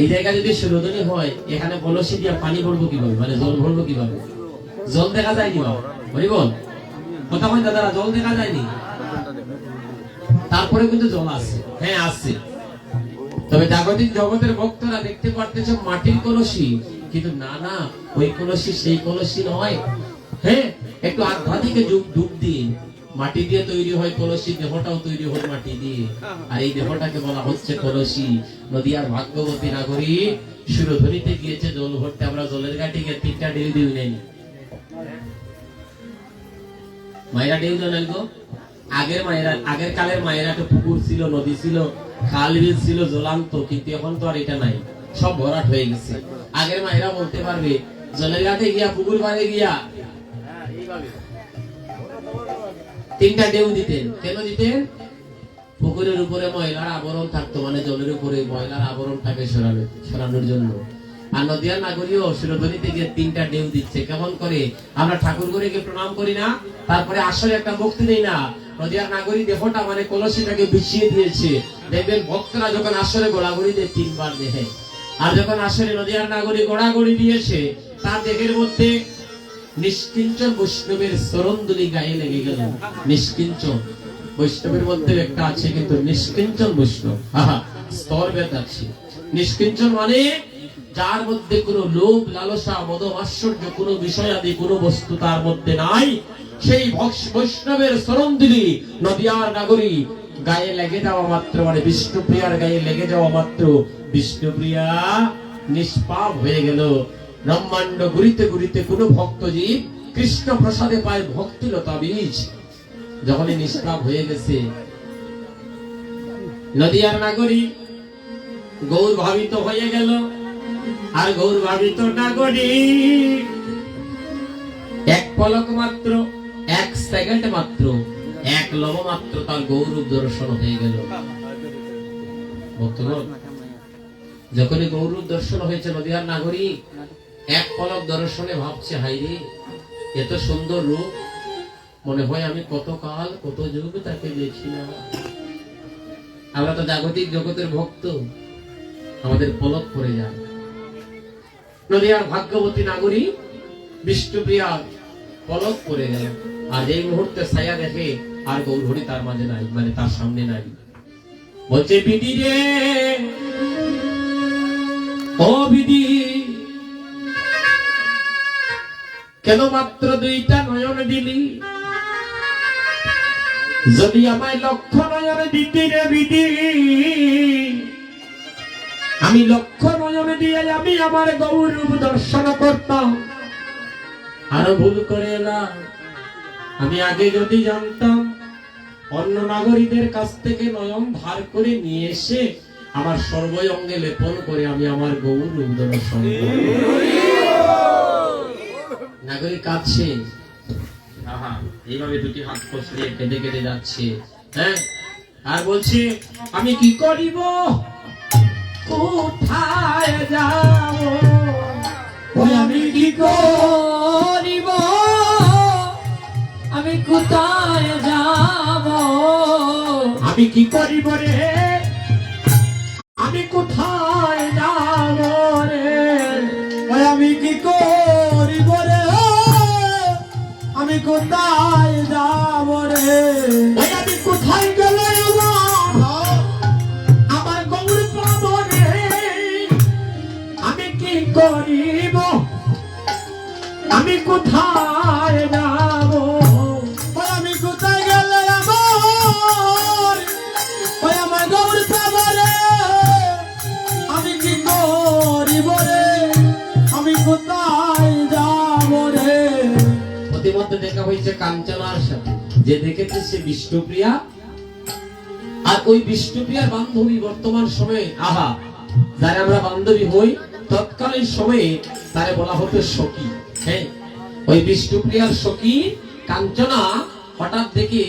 এই জায়গা যদি শিরোধনী হয়, এখানে কলসি দিয়ে পানি ভরবো কিভাবে, মানে জল ভরবো কিভাবে? জল দেখা যায়নি বাবা, বলি বল কথা হয় দাদারা, জল দেখা যায়নি। তারপরে কিন্তু জল আসছে। হ্যাঁ আসছে, তবে জাগতিক জগতের ভক্তরা দেখতে পারতেছে মাটির কলসি, কিন্তু না না, ওই কলসি সেই কলসি নয়। হ্যাঁ, একটু আধ্যাত্মিকে ডুব দিন। মাটি দিয়ে তৈরি হয় কলসি, দেহটাও তৈরি হয় মাটি দিয়ে, আর এই দেহটাকে বলা হচ্ছে কলসি। নদিয়ার ভাগ্যবতী নাগরী শিরোধনীতে গিয়েছে জল ভরতে। আমরা জলের ঘাটে গিয়ে 3টা ডেউ দিই নেই, মায়েরা ডেউ দেন গো। আগের মায়েরা, আগের কালের মায়েরা তো পুকুর ছিল, নদী ছিল, খাল বিল ছিল জ্বলান্ত, কিন্তু এখন তো আর এটা নাই, সব ভরাট হয়ে গেছে। আগের মায়েরা বলতে পারবে জলের ঘাটে গিয়া, পুকুর পাড়ে গিয়া 3টা ডেউ দিতেন। কেন দিতেন? পুকুরের উপরে ময়লার আবরণ থাকতো, মানে জলের উপরে ময়লার আবরণটাকে সরানোর জন্য। আর নদিয়ার নাগরীও শিরোধনীতে গিয়ে 3টা ডেউ দিচ্ছে। কেমন করে? আমরা ঠাকুর করে গিয়ে প্রণাম করি না, তারপরে আসলে একটা মুক্তি দেই না। নদিয়ার নাগরী দেহটা মানে কলসিটাকে বিছিয়ে দিয়েছে। দেখবেন ভক্তরা যখন আসলে গোড়াগড়ি দিয়ে 3বার দেখে, আর যখন আসলে নদিয়ার নাগরী গোড়াগড়ি দিয়েছে, তার দেহের মধ্যে নিষ্কিঞ্চন বৈষ্ণবের চরণদুলি গায়ে লেগে গেল। নিষ্কিঞ্চন বৈষ্ণবের মধ্যে একটা আছে, কিন্তু নিষ্কিঞ্চন বৈষ্ণব, স্তর ভেদ আছে। নিষ্কিঞ্চন মানে যার মধ্যে কোনো লোভ লালসা মদ আশ্চর্য কোনো বিষয় আদি কোনো বস্তু তার মধ্যে নাই, সেই বৈষ্ণবের চরণদুলি নদিয়ার নাগরী গায়ে লেগে যাওয়া মাত্র, মানে বিষ্ণুপ্রিয়ার গায়ে লেগে যাওয়া মাত্র বিষ্ণুপ্রিয়া নিষ্পাপ হয়ে গেল। ব্রহ্মাণ্ড ঘুরিতে ঘুরিতে কোন ভক্তজীব কৃষ্ণ প্রসাদে পায় ভক্তিলতা বীজ। যখনই নিষ্পাপ হয়ে গেছে, নদিয়ার নাগরী গৌর ভাবিত হয়ে গেল। আর গৌর ভাবিত নাগরী এক পলক মাত্র, 1 সেকেন্ড মাত্র, 1 লব মাত্র তার গৌরব দর্শন হয়ে গেল। ভক্তগণ যখনই গৌরূপ দর্শন হয়েছে নদিয়ার নাগরিক এক পলক দর্শনে ভাবছে, হাইরে এত সুন্দর রূপ, মনে হয় আমি কত কাল কত যুগ তাকে দেখি না। আমরা তো জাগতিক জগতের ভক্ত, আমাদের পলক পড়ে যায়। নদিয়ার ভাগ্যবতী নাগরী বিষ্ণুপ্রিয়ার পলক পড়ে গেল, আর এই মুহূর্তে ছায়া দেখে আর গৌরহরি তার মাঝে নাই, মানে তার সামনে নাই। বলছে, বিধি রে ও বিধি, কেন মাত্র দুইটা নয়ন দিলি? যদি আমায় লক্ষ নয়ন দিতি রে বিধি, আমি লক্ষ নয়ন দিয়ে আমি আমার গৌরূপ দর্শন করতাম। আরো ভুল করে এলাম, আমি আগে যদি জানতাম অন্য নাগরিকদের কাছ থেকে নয়ন ধার করে নিয়ে এসে আমার সর্বঙ্গে লেপন করে আমি আমার গৌরূপ দর্শন করব। নাগরিক কাঁদছে, এইভাবে দুটি হাত কষলে কেঁদে কেঁদে যাচ্ছে। হ্যাঁ, আর বলছে, আমি কি করিব, কোথায় যাব, আমি কি করিব, আমি কোথায় যাব, আমি কি করিব রে, আমি কোথায় যাব রে, আমি কি করিব রে, আমি কোথায় যাব রে, আমি কোথায় গেলে আমার গৌর পাব রে, আমি কি করিব, আমি কোথায় যাব, আমি কোথায় গেলে আমার গৌর পাব রে, আমি কি করিব রে, আমি কোথায় যাব রে। প্রতিমধ্যে দেখা হয়েছে কাঞ্চনার সাথে, যে দেখেছে সে বিষ্ণুপ্রিয়া, আর ওই বিষ্ণুপ্রিয়ার বান্ধবী বর্তমান সময়ে, আহা যারা আমরা বান্ধবী হই তৎকালীন সময়ে তারে বলা হতো সখী। হ্যাঁ, ওই বিষ্ণুপ্রিয়ার সখী কাঞ্চনা হঠাৎ দেখে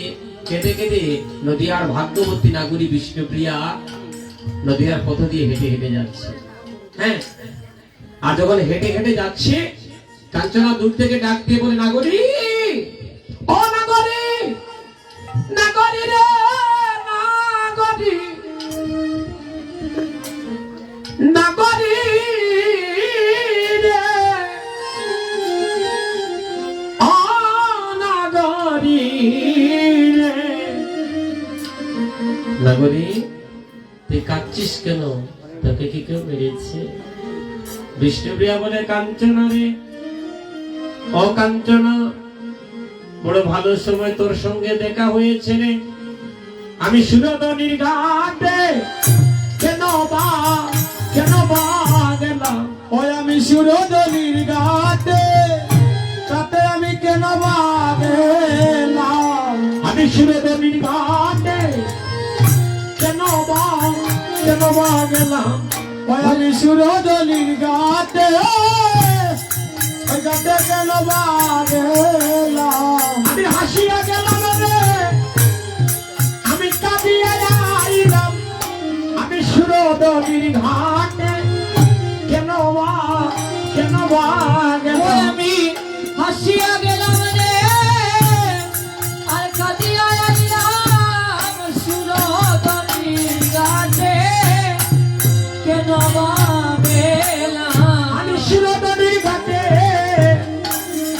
কেঁদে কেঁদে নদিয়ার ভাগ্যবতী নাগরী বিষ্ণুপ্রিয়া নদিয়ার পথ দিয়ে হেঁটে হেঁটে যাচ্ছে। হ্যাঁ, আর যখন হেঁটে হেঁটে যাচ্ছে, কাঞ্চনা দূর থেকে ডাক দিয়ে বলে, নাগরী, ও নাগরী, নাগরী রে, নাগরী, নাগরী রে, ও নাগরী রে। নাগরী, তুই কাঁদছিস কেন? তোকে কি কেউ মেরেছে? বিষ্ণুপ্রিয়া বলে, কাঞ্চনা রে, ও কাঞ্চনা, বড় ভালো সময় তোর সঙ্গে দেখা হয়েছে রে। আমি সুরধনির ঘাটে কেন বা গেলাম, আমি সুরধনির ঘাটে, তাতে আমি কেন বা গেলাম, আমি সুরধনির ঘাটে কেন বা গেলাম, আমি সুরধনির ঘাটে, ওই ঘাটে কেন বা গেলাম, আমি হাসিয়া গেলাম রে, আমি কাঁদিয়া আইলাম, আমি সুরধনির ঘাটে কেন বা গেলাম, আমি হাসিয়া গেলাম রে, আর কাঁদিয়া আইলাম সুরধনির ঘাটে, কেন বা গেলাম, আমি সুরধনির ঘাটে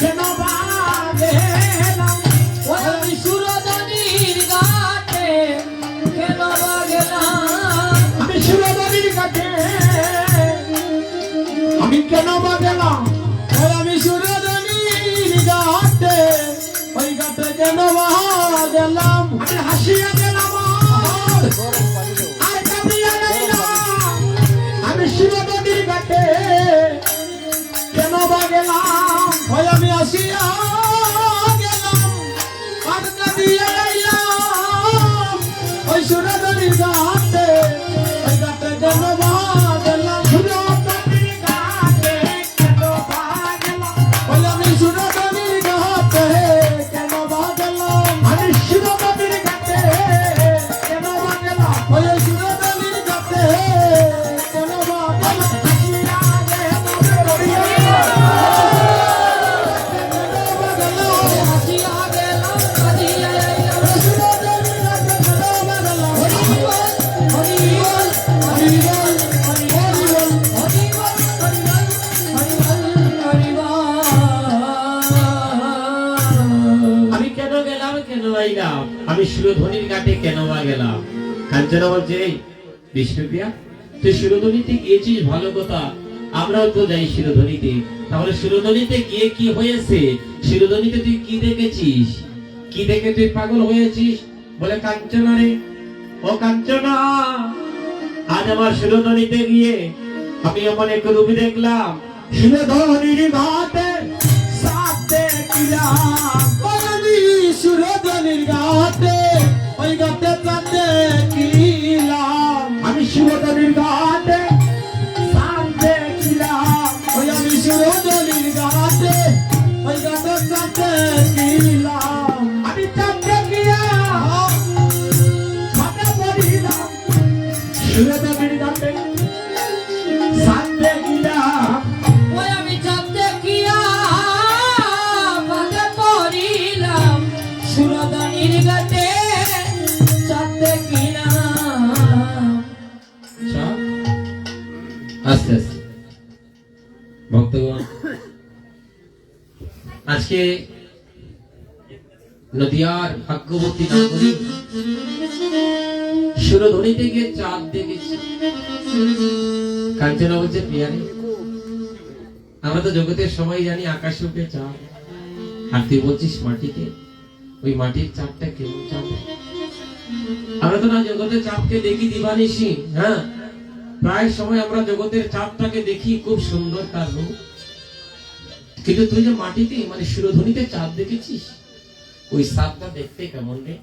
কেন বা গেলাম, আমি সুরধনির ঘাটে, কেন বা গেলাম, আমি সুরধনির ঘাটে আমি কেন বা গেলাম, আমি সুরধনির ঘাটে, ওই ঘাটে কেন বা গেলাম, আমি হাসিয়া গেলাম আর কাঁদিয়া গেলাম, আমি সুরধনির ঘাটে কেন বা গেলাম, আমি আসিয়া গেলাম, আর কাঁদিয়া আইলাম, ওই সুরধনির ঘাটে, ওই ঘাটে কেন বা গেলাম, সুরধনির ঘাটে কেন বা গেলাম, আমি সুরধনির ঘাটে কেন বা গেলাম, আমি সুরধনির ঘাটে কেন বা গেলাম, ওই সুরধনির ঘাটে কেন বা আমি শিরোধনির ঘাটে কেন বা গেলাম? কাঞ্চনা বলছে, এই বিষ্ণুপ্রিয়া, তুই শিরোধনিতে গিয়েছিস ভালো কথা, আমরাও তো যাই শিরোধনিতে। তাহলে শিরোধনিতে গিয়ে কি হয়েছে? শিরোধনিতে তুই কি দেখেছিস? কি দেখে তুই পাগল হয়েছিস? বলে, কাঞ্চনা রে, ও কাঞ্চনা, আজ আমার শিরোধনিতে গিয়ে আমি এমন এক রূপ দেখলাম। শিরোধনির ঘাটে সাপ দেখিলাম, আমি শিরোধনির ঘাটে ওই ঘাটে চাঁদ দেখিলাম। আমি শিরোধনির ঘাটে সাপ দেখিলাম, ওই আমি শিরোধনির ঘাটে ওই ঘাটে চাঁদ দেখিলাম। আমি চাঁদ দেখিয়া ঘাটে পড়িলাম, শিরোধনির ঘাটে সাপ দেখিলাম। ওই আমি চাঁদ দেখিয়া বাঁধে পড়িলাম, সুরধনির ঘাটে চাঁদ দেখিলাম। আস্তে আস্তে ভক্তগণ, আজকে নদিয়ার ভাগ্যবতী নাগরিক সুরধনিতে গিয়ে চাঁদ দেখেছি। কাঞ্চনা বলছে, প্রিয়ারে, আমরা তো জগতের সবাই জানি আকাশে উঠে চাঁদ, আর তুই বলছিস মাটিতে। ওই মাটির চাঁদটা কেমন চাঁদ? আমরা তো না জগতের চাঁদকে দেখি দিবানিশি। হ্যাঁ, প্রায় সময় আমরা জগতের চাঁদটাকে দেখি, খুব সুন্দর তার রূপ। কিন্তু তুই যে মাটিতে মানে শিরোধনিতে চাঁদ দেখেছিস, ওই চাঁদটা দেখতে কেমন রে?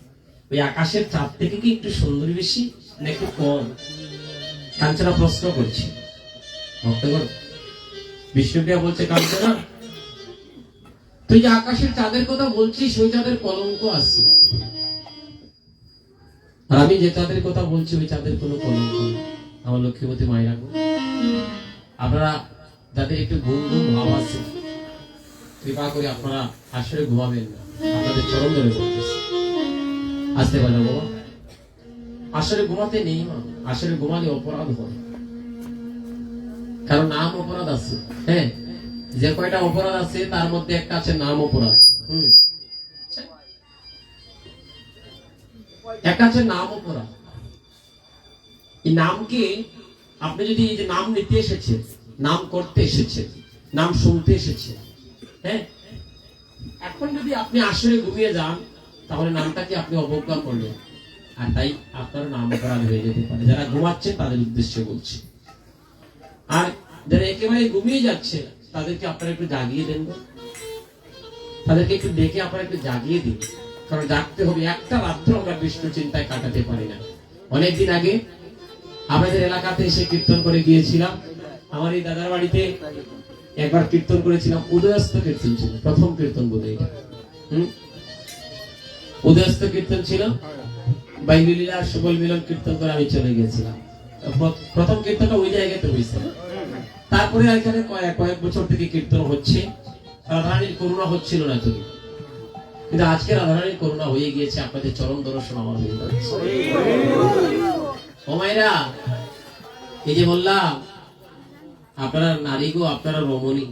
ওই আকাশের চাঁদ থেকে কি একটু সুন্দর বেশি না একটু কম? কাঞ্চনা প্রশ্ন করছে। ভক্তগণ, বিষ্ণুপ্রিয়া বলছে, কাঞ্চনা, তুই যে আকাশের চাঁদের কথা বলছিস, ওই চাঁদের কলঙ্ক আছে, আর আমি যে চাঁদের কথা বলছি ওই চাঁদের কোনো কলঙ্ক নেই। আমার লক্ষ্মীপতি মায়েরা, আপনারা যাদের একটু ঘুম ঘুম ভাব আছে, কৃপা করে আপনারা আসলে ঘুমাবেন না। আপনাদের চরম ধরে বলতেছে, আসতে পারো বাবা, আসলে ঘুমাতে নেই মা। আসলে ঘুমালে অপরাধ হয়, কারণ নাম অপরাধ আছে। হ্যাঁ, যে কয়টা অপরাধ আছে তার মধ্যে একটা আছে নাম অপরাধ। একটা আছে নাম অপরাধ। এই নামকে আপনি যদি এই যে নাম নিতে এসেছে, নাম করতে এসেছে, নাম শুনতে এসেছে, হ্যাঁ, এখন যদি আপনি আসলে ঘুমিয়ে যান, তাহলে নামটাকে আপনি অবজ্ঞা করলেন, আর তাই আপনার নাম অপরাধ হয়ে যেতে পারে। যারা ঘুমাচ্ছে তাদের উদ্দেশ্যে বলছে, আর যারা একেবারে ঘুমিয়ে যাচ্ছে তাদেরকে আপনারা একটু জাগিয়ে দেন, তাদেরকে একটু ডেকে আপনারা একটু জাগিয়ে দিন। কারণ জাগতে হবে, একটা রাত্র আমরা বিষ্ণু চিন্তায় কাটাতে পারি না। অনেকদিন আগে আমাদের এলাকাতে এসে কীর্তন করে গিয়েছিলাম। আমার এই দাদার বাড়িতে একবার কীর্তন করেছিলাম, উদয়স্ত কীর্তন ছিল, প্রথম কীর্তন বোধহয় এটা। উদয়স্ত কীর্তন ছিল, বাইলীলা সুবল মিলন কীর্তন করে আমি চলে গিয়েছিলাম। প্রথম কীর্তনটা ওই জায়গাতে হয়েছিল। তারপরে এখানে কয়েক বছর থেকে কীর্তন হচ্ছে। রাধারানীর করুণা হচ্ছিল না তুমি, কিন্তু আজকে রাধারানীর করুণা হয়ে গিয়েছে। আপনাদের চরম দর্শন আমার হয়ে যাচ্ছে। ও মায়েরা, এই যে বললাম আপনারা নারী গো, আপনারা রমণী।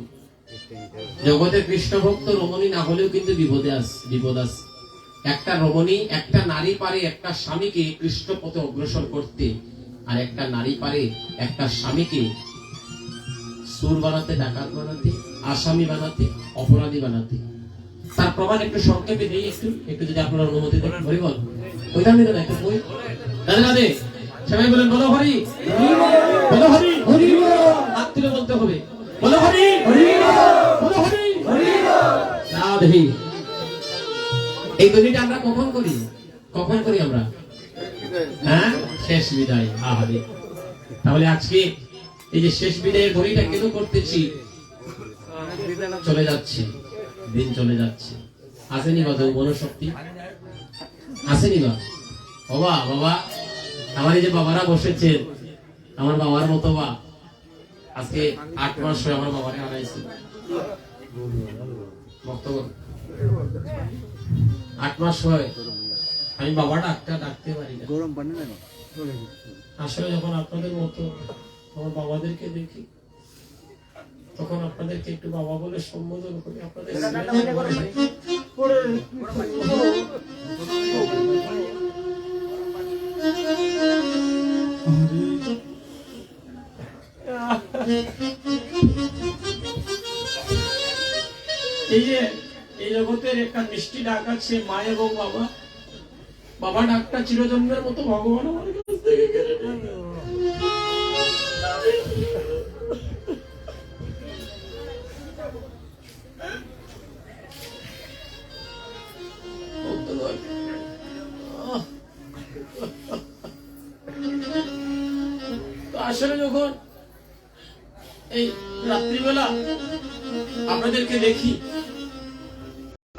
জগতে কৃষ্ণ ভক্ত রমণী না হলেও কিন্তু বিপদ আছে। একটা রমণী, একটা নারী পারে একটা স্বামীকে কৃষ্ণ পথে অগ্রসর করতে, আর একটা নারী পারে একটা স্বামীকে সুর বানাতে, ডাকাত বানাতে, আসামি বানাতে, অপরাধী বানাতে। তার প্রমাণ একটু সংক্ষেপে দিই, একটু যদি আপনারা অনুমতি দেন। হরি বল, ওইটা আমি না, একটু বই রাধে রাধে। সবাই বলেন, বলো হরি, বলো হরি, হরি হাত তুলে বলতে হবে, বলো হরি, বলো হরি, রাধে। এই গণিটা আমরা কখন করি? কখন করি আমরা? হ্যাঁ, শেষ বিদায়। আহারে, তাহলে আজকে এই যে শেষ বিদায়ের গণিটা কেন করতেছি? চলে যাচ্ছে দিন, চলে যাচ্ছে। আসেনি বা যৌবন শক্তি, আসেনি বা বাবা। বাবা, আমার এই যে বাবারা বসেছেন, আমার বাবার মতো বা আজকে 8 মাস হয়ে আমার বাবারে হারাইছে। 8 মাস হয় আমি বাবাটা ডাকতে পারি না। আসলে যখন আপনাদের মতো আমার বাবাদেরকে দেখি, তখন আপনাদেরকে একটু বাবা বলে সম্বোধন করি। আপনাদের এই যে এই জগতের একটা মিষ্টি ডাক আছে মা এবং বাবা। বাবা ডাকটা চিরজন্মের মতো ভগবান আমার কাছ থেকে কেড়ে নেবে। তো আসলে যখন এই রাত্রিবেলা আপনাদেরকে দেখি,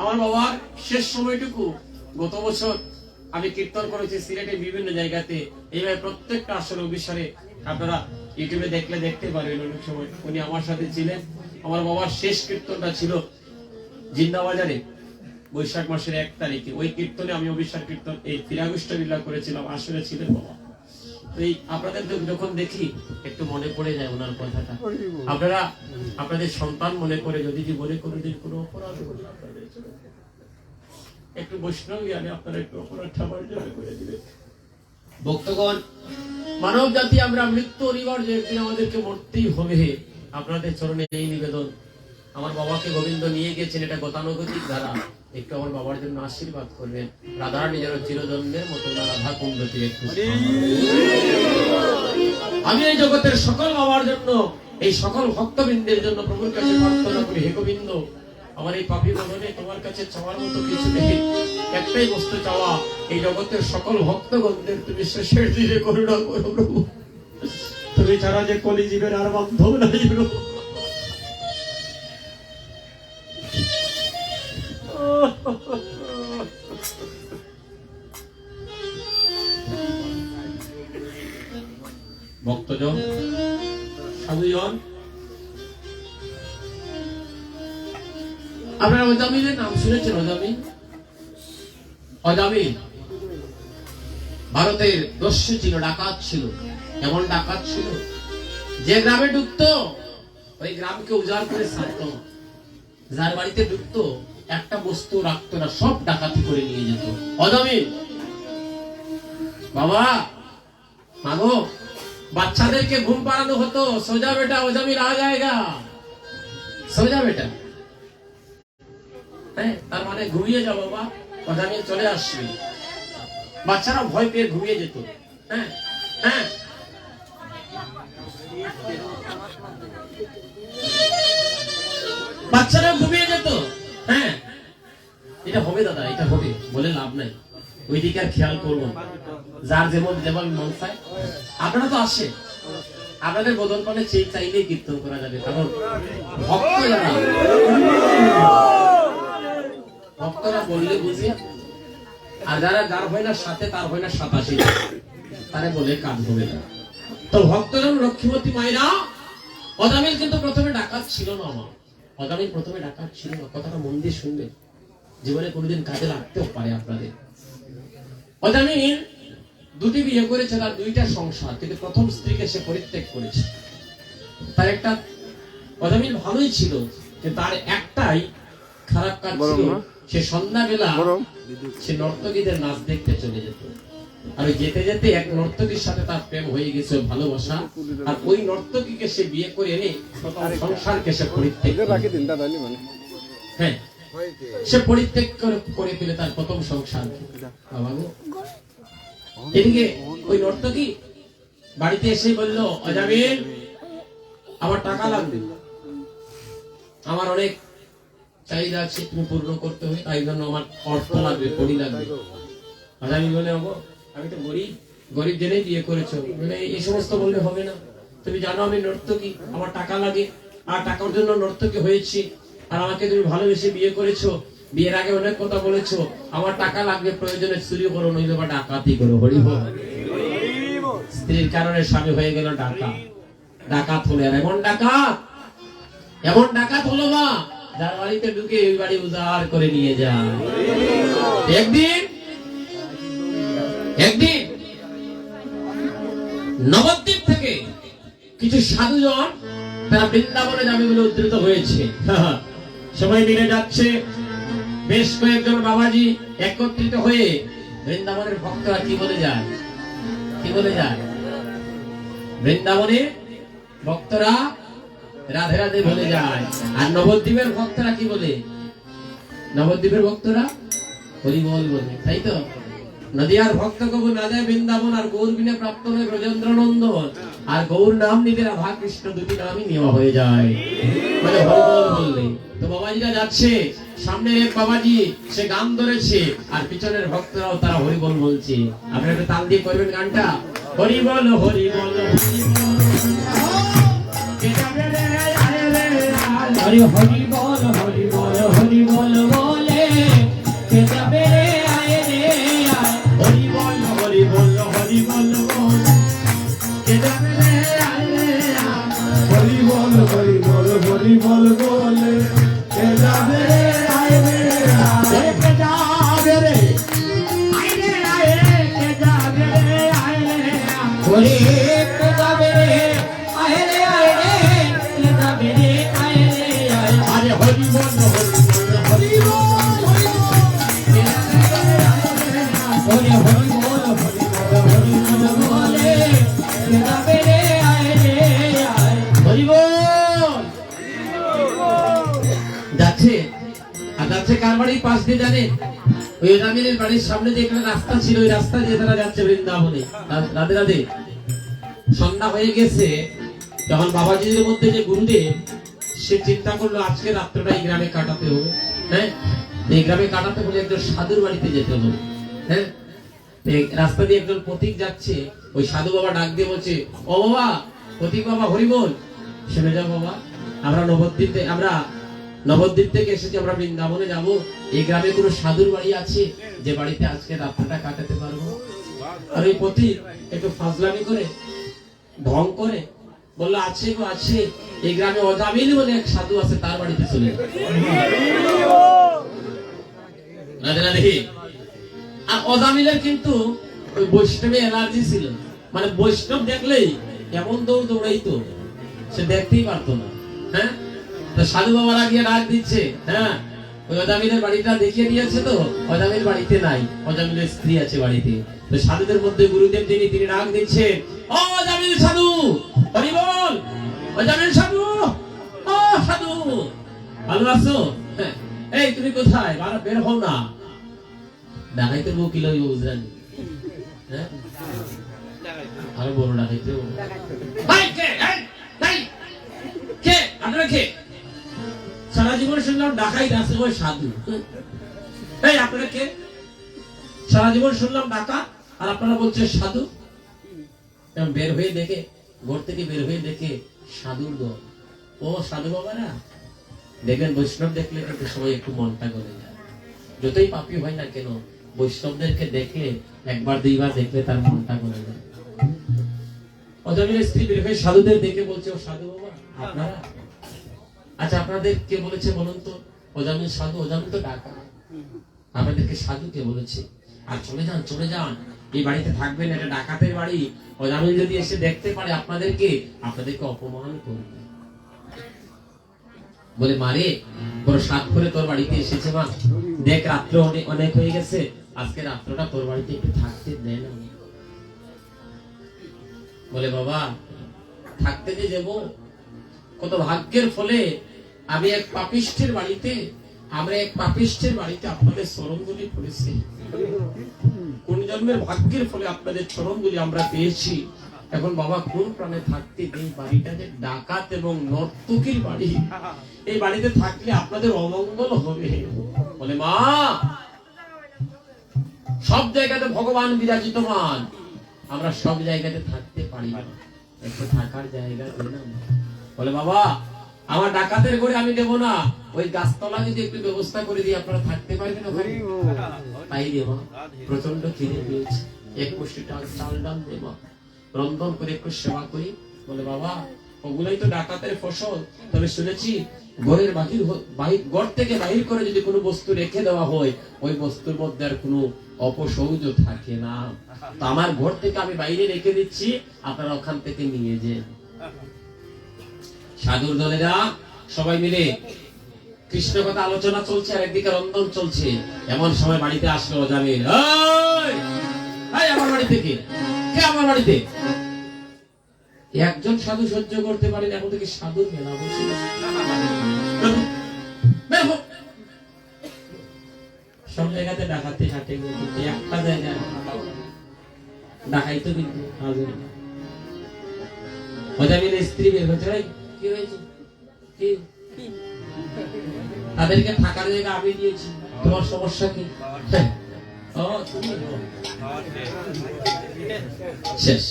আমার বাবার শেষ সময়টুকু গত বছর আমি কীর্তন করেছি সিলেটের বিভিন্ন জায়গাতে। এইভাবে প্রত্যেকটা আসর অভিসারে আপনারা ইউটিউবে দেখলে দেখতে পারবেন। অনেক সময় উনি আমার সাথে ছিলেন। আমার বাবার শেষ কীর্তনটা ছিল জিন্দাবাজারে বৈশাখ মাসের 1 তারিখে। ওই কীর্তনে আমি অভিসার কীর্তন এই ফিরাগুষ্ট লীলা করেছিলাম। আসলে ছিলেন বাবা। এই আপনাদের যখন দেখি একটু মনে পড়ে যায় ওনার কথাটা। আপনারা আপনাদের সন্তান মনে করে যদি জীবনে কোনোদিন কোনো অপরাধ করি আপনাদের একটু বৈষ্ণব জ্ঞানে আপনারা একটু অপরাধটা মার্জনা করে দিবেন। ভক্তগণ, মানব জাতি আমরা মৃত্যু অনিবার্য, একদিন আমাদেরকে মরতেই হবে। আপনাদের চরণে এই নিবেদন। আমার বাবাকে গোবিন্দ নিয়ে গেছেন, এটা গতানুগতিক ধারা। একটু আমার বাবার জন্য আশীর্বাদ করবেন। রাধারানী যেন চিরজন্মের মতো রাধা কুণ্ডতে একটু। আমি এই জগতের সকল বাবার জন্য, এই সকল ভক্তবৃন্দের জন্য প্রভুর কাছে প্রার্থনা করি, হে গোবিন্দ, আমার এই পাপী মনে তোমার কাছে চাওয়ার মতো কিছু নেই। একটাই বস্তু চাওয়া, এই জগতের সকল ভক্তগণদের তুমি শেষের দিনে করুণা করো প্রভু। তুমি ছাড়া যে কলিজীবের আর বান্ধব নাই প্রভু। ভক্তজন, সাধুজন, আপনারা অজামিলের নাম শুনেছেন? অজামিল ভারতের দস্যু ছিল, ডাকাত ছিল। এমন ডাকাত ছিল যে গ্রামে ঢুকতো ওই গ্রামকে উজাড় করে ছাড়ত। যার বাড়িতে ঢুকতো একটা বস্তু রাখতো না, সব ডাকাতি করে নিয়ে যেত। অজামিল বাবা, মাগো, বাচ্চাদেরকে ঘুম পাড়ানো হতো, সোজা বেটা অজামিল আ যায়গা, সোজা বেটা। হ্যাঁ, তার মানে ঘুমিয়ে যাও বাবা, অজামিল চলে আসবে। বাচ্চারা ভয় পেয়ে ঘুমিয়ে যেত। হ্যাঁ হ্যাঁ, বাচ্চারা ঘুমিয়ে যেত। হ্যাঁ, এটা হবে দাদা, এটা হবে বলে লাভ নাই, ওইদিকে আর খেয়াল করবো। যার যেমন যেমন মন চায়। আপনারা তো আসে, আপনাদের বদল পালে চাইলেই কীর্তন করা যাবে। কারণ ভক্তরা বললে বুঝে, আর যারা যার হয় না সাথে, তার হয় না 87, তারে বলে কাজ হবে না। তো ভক্তজন, লক্ষ্মীবতী মায়েরা, অজামিল কিন্তু প্রথমে ডাকাত ছিল না। আমার অজামিল প্রথমে ডাকাত ছিল না, কথাটা মন দিয়ে শুনবেন, জীবনে কোনোদিন কাজে লাগতেও পারে আপনাদের। অজামিল দুটি বিয়ে করেছে, তার 2টা সংসার, কিন্তু প্রথম স্ত্রীকে সে পরিত্যাগ করেছে। তার একটা, অজামিল ভালোই ছিল, কিন্তু তার একটাই খারাপ কাজ ছিল, সে সন্ধ্যাবেলা সে নর্তকীদের নাচ দেখতে চলে যেত। আর যেতে যেতে এক নর্তকীর সাথে তার প্রেম হয়ে গেছে, ভালোবাসা। আর ওই নর্তকীকে সে বিয়ে করে এনে প্রথম সংসারকে সে পরিত্যাগ করে। হ্যাঁ, সে পরিত্যাগ করে ফেলে তার প্রথম সংসার। এদিকে ওই নর্তকী বাড়িতে এসে বলল, অজামিল, আমার টাকা লাগবে, আমার অনেক চাহিদা আছে, তুমি পূর্ণ করতে হবে, তাই জন্য আমার অর্থ লাগবে, কড়ি লাগবে। অজামিল বলে, আমি তো গরিব জেনেই বিয়ে করেছো, মানে এই সমস্ত বললে হবে না। তুমি জানো আমি নর্তকী, আমার টাকা লাগে, আর টাকার জন্য নর্তকী হয়েছি। আর আমাকে তুমি ভালোবেসে বিয়ে করেছো, বিয়ের আগে অনেক কথা বলেছো, আমার টাকা লাগবে, প্রয়োজনে চুরি করো, নইলে বা ডাকাতি করো। হরি বল। স্ত্রীর কারণে স্বামী হয়ে গেল ডাকাত হলে। আর এমন ডাকাত হলো মা, যার বাড়িতে ঢুকে ওই বাড়ি উজাড় করে নিয়ে যায়। একদিন নবদ্বীপ থেকে কিছু সাধুজন তারা বৃন্দাবনে যাবে বলে উদ্ধৃত হয়েছে। সবাই মিলে যাচ্ছে, বেশ কয়েকজন বাবাজি একত্রিত হয়ে বৃন্দাবনের ভক্তরা কি বলে যায়, কি বলে যায়? বৃন্দাবনে ভক্তরা রাধে রাধে বলে যায়। আর নবদ্বীপের ভক্তরা কি বলে? নবদ্বীপের ভক্তরা হরি বল বলে, তাই তো? নদিয়ার ভক্ত কবু না যায় বৃন্দাবন, আর গৌর বিনে প্রাপ্ত হয়ে ব্রজেন্দ্র নন্দন, আর গৌর নাম নিলে রাধা কৃষ্ণ দুটি নামই নেওয়া হয়ে যায় বলে হরি বল বললে। তো বাবাজিরা যাচ্ছে, সামনে এক বাবাজি সে গান ধরেছে, আর পিছনের ভক্তরাও তারা হরি বল বলছে। আপনারা একটু তাল দিয়ে করবেন গানটা, হরি বল হরি বল হরি বল। हरि हरि बोल हरि बोल हरि बोल बोले के जाबे रे आए रे आए हरि बोल हरि बोल हरि बोल बोल के जाबे रे आए रे आए। হরি বল হরি বল হরি বল বলে কে যাবে রে আয় রে আয়। के जाबे रे आए रे आए के जाबे रे आए रे हरि के जाबे रे आए रे आए रे के जाबे रे आए रे आए अरे हरि बोल हरि बोल हरि बोल हरि हरि बोल हरि बोल हरि बोल बोले के जाबे रे आए रे आए हरि बोल। যাচ্ছে আর যাচ্ছে কার বাড়ির পাশ দিয়ে জানে? ওই রামিনের বাড়ির সামনে যে একটা রাস্তা ছিল, ওই রাস্তা দিয়ে তারা যাচ্ছে বৃন্দাবনে। রাধে রাধে। সন্ধ্যা হয়ে গেছে, যখন বাবাজিদের মধ্যে যে গুরুদেব, সে চিন্তা করলো আজকে রাত্রটা এই গ্রামে কাটাতে হবে। হ্যাঁ, এই গ্রামে কাটাতে হলে একজন সাধুর বাড়িতে যেতে হবে। হ্যাঁ, রাস্তা দিয়ে একজন পথিক যাচ্ছে, ওই সাধু বাবা ডাক দিয়ে বলছে, ও বাবা পথিক বাবা হরি বল, শুনে যাও বাবা, আমরা নবদ্বীপ থেকে এসেছি, আমরা বৃন্দাবনে যাব। এই গ্রামে কোনো সাধুর বাড়ি আছে যে বাড়িতে আজকে রাত্রটা কাটাতে পারবো? আর ওই পথিক একটু ফাজলামি করে ঢং করে বললো, আছে গো আছে, এই গ্রামে অজামিল বলে এক সাধু আছে, তার বাড়িতে চলে যাও। রাধে রাধে। আর অজামিলের কিন্তু ওই বৈষ্ণবে অ্যালার্জি ছিল, মানে বৈষ্ণব দেখলেই এমন দৌড়াইতো, সে দেখতেই পারতো না। হ্যাঁ, তো সাধু বাবারা গিয়ে ডাক দিচ্ছে, হ্যাঁ ওই অজামিলের বাড়িটা দেখিয়ে দিয়েছে, তো অজামিল বাড়িতে নাই, অজামিলের স্ত্রী আছে বাড়িতে। তো সাধুদের মধ্যে গুরুদেব তিনি ডাক দিচ্ছেন, ও অজামিল সাধু হরি বল, অজামিল সাধু, ও সাধু ভালো আছো? হ্যাঁ, এই তুমি কোথায়? বের হও না, ডাকাইতে বউ কি লইব বুঝলেন? হ্যাঁ, আরো বড় ডাকাইতে কে? আপনারা কে? সারা জীবন শুনলাম ডাকাই আছে ওই সাধু। এই আপনারা কে? সারা জীবন শুনলাম ডাকা, আর আপনারা বলছেন সাধু। বের হয়ে দেখে, ঘর থেকে বের হয়ে দেখে সাধুর দল। ও সাধু বাবারা, দেখবেন বৈষ্ণব দেখলে কিন্তু সবাই একটু মনটা গলে যায়। যতই পাপী হয় না কেন, বৈষ্ণবদেরকে দেখলে একবার দুইবার দেখলে তার মনটা গলে যায়। অজামিলের স্ত্রী বের হয়ে সাধুদের দেখে বলছে, ও সাধু বাবা আপনারা? আচ্ছা আপনাদের কে বলেছে বলুন তো? অজামিল সাধু, অজামিল তো ডাকা, আপনাদেরকে সাধু কে বলেছে? আর চলে যান, চলে যান, এই বাড়িতে থাকবেন, এটা ডাকাতের বাড়ি। অজামিল যদি এসে দেখতে পারে আপনাদেরকে অপমান করবে। বলে, মারে বড় সাত করে তোর বাড়িতে এসেছে, মা দেখ রাত্র অনেক হয়ে গেছে, আজকে রাত্রটা তোর বাড়িতে একটু থাকতে দেয় না। বলে, বাবা থাকতে যে যাবো, কত ভাগ্যের ফলে আমি এক পাপিষ্ঠের বাড়িতে, আমরা এক পাপিষ্ঠের বাড়িতে আপনাদের চরণগুলি পড়েছি। কোন জন্মের ভাগ্যের ফলে আপনাদের চরণগুলি আমরা পেয়েছি। এখন বাবা কোন প্রাণে থাকতে এই বাড়িটা যে ডাকাত এবং নর্তকীর বাড়ি, এই বাড়িতে থাকলে আপনাদের অমঙ্গল হবে। বলে, মা সব জায়গাতে ভগবান বিরাজিতমান, আমরা সব জায়গাতে থাকতে পারি না, একটু থাকার জায়গা দেন না। বলে, বাবা আমার ডাকাতের ঘরে আমি দেবো না, ওই গাছতলা যদি একটু ব্যবস্থা করে দিই আপনারা থাকতে পারবেন ওখানে? তাই দেব, প্রচন্ড খিদে পেয়েছে, এক মুষ্টি চাল ডাল দেব, রন্ধন করে একটু সেবা করি। বলে, বাবা ওগুলোই তো ডাকাতের ফসল, তবে শুনেছি ঘরের ঘর থেকে বাহির করে যদি কোনো বস্তু রেখে দেওয়া হয়, ওই বস্তুর মধ্যে আর কোনো অপসৌজ থাকে না। তো আমার ঘর থেকে আমি বাইরে রেখে দিচ্ছি, আপনারা ওখান থেকে নিয়ে যান। সাধুর দলেরা সবাই মিলে কৃষ্ণ কথা আলোচনা চলছে আর একদিকে রন্ধন চলছে। এমন সময় বাড়িতে আসলো অজামিল। আমার বাড়িতে কে আমার বাড়িতে? একজন সাধু সহ্য করতে পারেন, এখন থেকে সাধু মেলা বসে সব জায়গাতে ডাকাতে হাটে, একটা জায়গায় ডাকাই তো কিন্তু অজামিলের স্ত্রী বের হচ্ছে, কি হয়েছে? তাদেরকে থাকার জায়গা আমি দিয়েছি, তোমার সমস্যা কি? শেষ।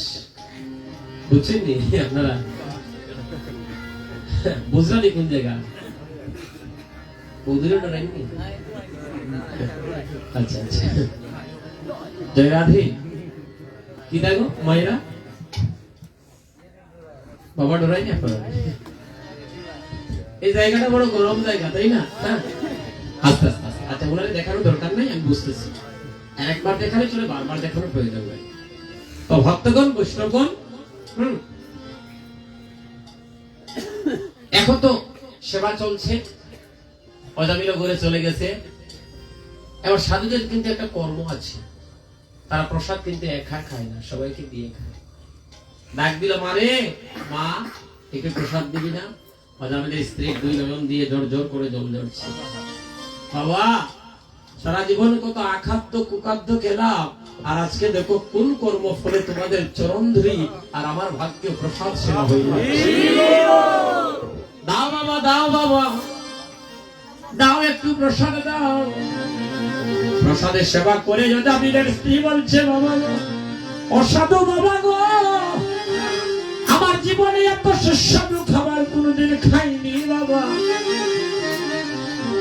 বুঝছেন নি আপনারা? বুঝলেন কোন জায়গা? আচ্ছা আচ্ছা, জয় রাধে। কি দেখো মায়েরা, বাবা ডরাইনি আপনারা? এই জায়গাটা বড় গরম জায়গা, তাই না? আস্তে আস্তে আস্তে। আচ্ছা, ওনারে দেখানোর দরকার নাই, আমি বুঝতেছি। একবার দেখালে চলে, বারবার দেখানোর প্রয়োজন নাই। তো ভক্তগণ, বৈষ্ণবগণ, এখন তো সেবা চলছে, অজামিল ঘরে চলে গেছে। এবার সাধুদের কিন্তু একটা কর্ম আছে, তারা প্রসাদ কিন্তু একা খায় না, সবাইকে দিয়ে খায়। ডাক দিল, মারে মা একটু প্রসাদ দিবি না? অজামিলের স্ত্রী দুই নয়ন দিয়ে জোর জোর করে জল ঝরছে। বাবা, সারা জীবন কত আখাদ্য কুখাদ্য খেলাম, আর আজকে দেখো কোন কর্ম ফলে তোমাদের চরণ ধরি আর আমার ভাগ্য প্রসাদ সেবা হইল। দাও বাবা, দাও বাবা, দাও একটু প্রসাদ দাও। প্রসাদের সেবা করে অজামিলের স্ত্রী বলছে, বাবা গো, অসাধু বাবা গো, আমার জীবনে এত সুস্বাদু খাবার কোনোদিন খাইনি বাবা,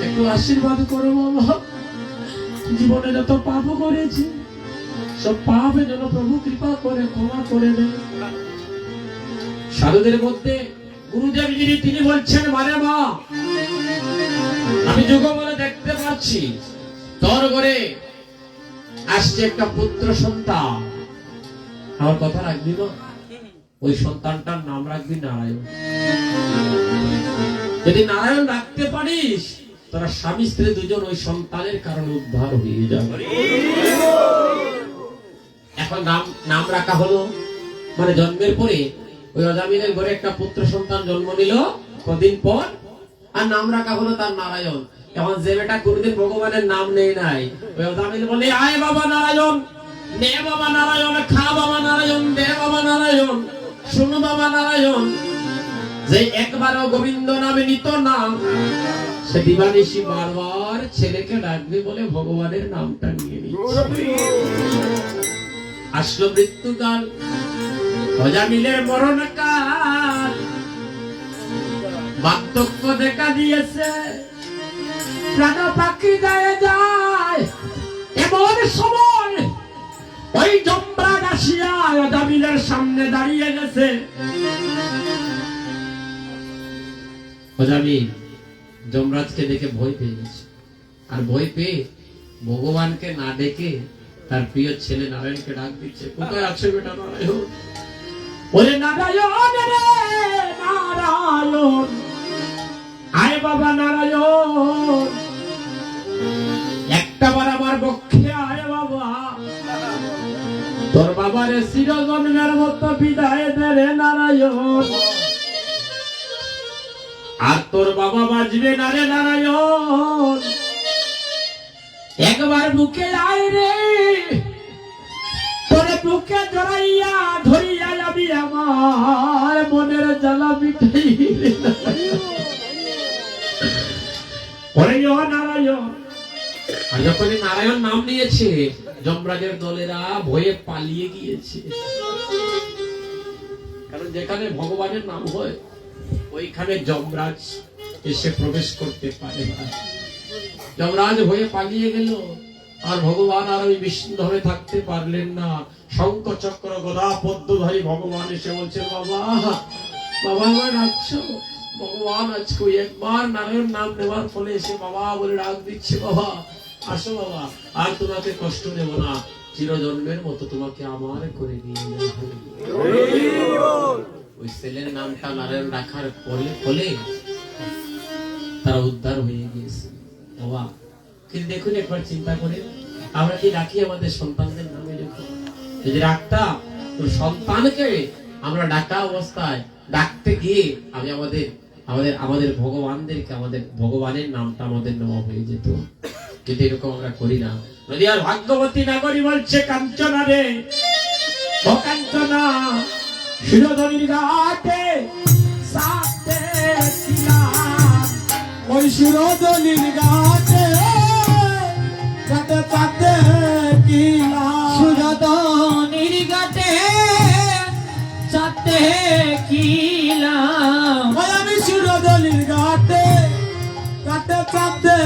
একটু আশীর্বাদ করো বাবা। জীবনে যত পাপ করেছি সব পাপে যেন প্রভু কৃপা করে ক্ষমা করে দেন। সাধুদের মধ্যে গুরুদেব যিনি, তিনি বলছেন, মারে মা, আমি যুগ বলে দেখতে পাচ্ছি তোর ঘরে আসছে একটা পুত্র সন্তান। আমার কথা রাখবি না? ওই সন্তানটার নাম রাখবি নারায়ণ। যদি নারায়ণ রাখতে পারিস, তোরা স্বামী স্ত্রী দুজন ওই সন্তানের কারণে উদ্ধার হয়ে যাবে। এখন নাম রাখা হলো, মানে জন্মের পরে ওই অজামিলের ঘরে একটা পুত্র সন্তান জন্ম নিল কদিন পর, আর নাম রাখা হলো তার নারায়ণ। এখন যে বেটা কোনদিন ভগবানের নাম নেই নাই, ওই অজামিল বলে, আয় বাবা নারায়ণ, নে বাবা নারায়ণ, খা বাবা নারায়ণ, দে বাবা নারায়ণ, শুনো বাবা নারায়ণ। যে একবারও গোবিন্দ নামে নিত না, সে দিবানিশি বারবার ছেলেকে ডাকবে বলে ভগবানের নামটা নিয়ে নিচ্ছে। আসলো মৃত্যুকাল, অজামিলের মরণকাল, বার্ধক্য দেখা দিয়েছে, প্রাণ পাখি গায়ে যায়। এমন সময় ওই যমরাজ আসিয়া অজামিলের সামনে দাঁড়িয়ে গেছে। অজামিল যমরাজকে দেখে ভয় পেয়ে গেছে, আর ভয় পেয়ে ভগবানকে না ডেকে তার প্রিয় ছেলে নারায়ণকে ডাক দিচ্ছে। কোথায় আছে বেটা নারায়ণ? ওরে নারায়ণ রে নারায়ণ, আয় বাবা নারায়ণ, একটাবার আমার পক্ষে আয় বাবা। তোর বাবারে চিরজন্মের মতো বিদায় দে রে নারায়ণ, আর তোর বাবা বাঁচবে না রে নারায়ণ। একবার বুকে আয় রে, তোর বুকে জড়াইয়া ধরিয়া যাবি আমার মনের জ্বালা মিটাই রে ওরে ও নারায়ণ। আর যখনই নারায়ণ নাম নিয়েছে, যমরাজের দলেরা ভয়ে পালিয়ে গিয়েছে। কারণ যেখানে ভগবানের নাম হয় ওইখানে যমরাজ এসে প্রবেশ করতে পারে না। যমরাজ হয়ে পালিয়ে গেল, আর ভগবান আর ওই বিষ্ণু ধরে থাকতে পারলেন না। শঙ্খ চক্র গদা পদ্মধারী ভগবান এসে বলছে, বাবা বাবা আমার ডাকছো? ভগবান আজকে একবার নারায়ণ নাম নেওয়ার ফলে এসে বাবা বলে ডাক দিচ্ছে, বাবা আসো বাবা, আর তোমাকে কষ্ট দেব না, চিরজন্মের মতো তোমাকে আমার করে দিয়ে যাবো। ওই ছেলের নামটা নারায়ণ রাখার ফলে তারা উদ্ধার হয়ে গিয়েছে। বাবা, কিন্তু দেখুন একবার চিন্তা করে, আমরা কি রাখি আমাদের সন্তানদের নামে রেখো? যদি রাখতাম, তো সন্তানকে আমরা ডাকা অবস্থায় ডাকতে গিয়ে আমি আমাদের আমাদের আমাদের ভগবানদেরকে, আমাদের ভগবানের নামটা আমাদের নেওয়া হয়ে যেত। কিন্তু এরকম আমরা করি না। নদীয়ার ভাগ্যবতী নাগরী বলছে, কাঞ্চনা রে ও কাঞ্চনা, শিরোধনীর ঘাটে সাথে ছিলাম। ওই সুরদলির ঘাটে কাটে কাটে কিলা সুরধনির ঘাটে চাঁদে খিলাম। ওই আমি সুরদলির ঘাটে কাটে কাটে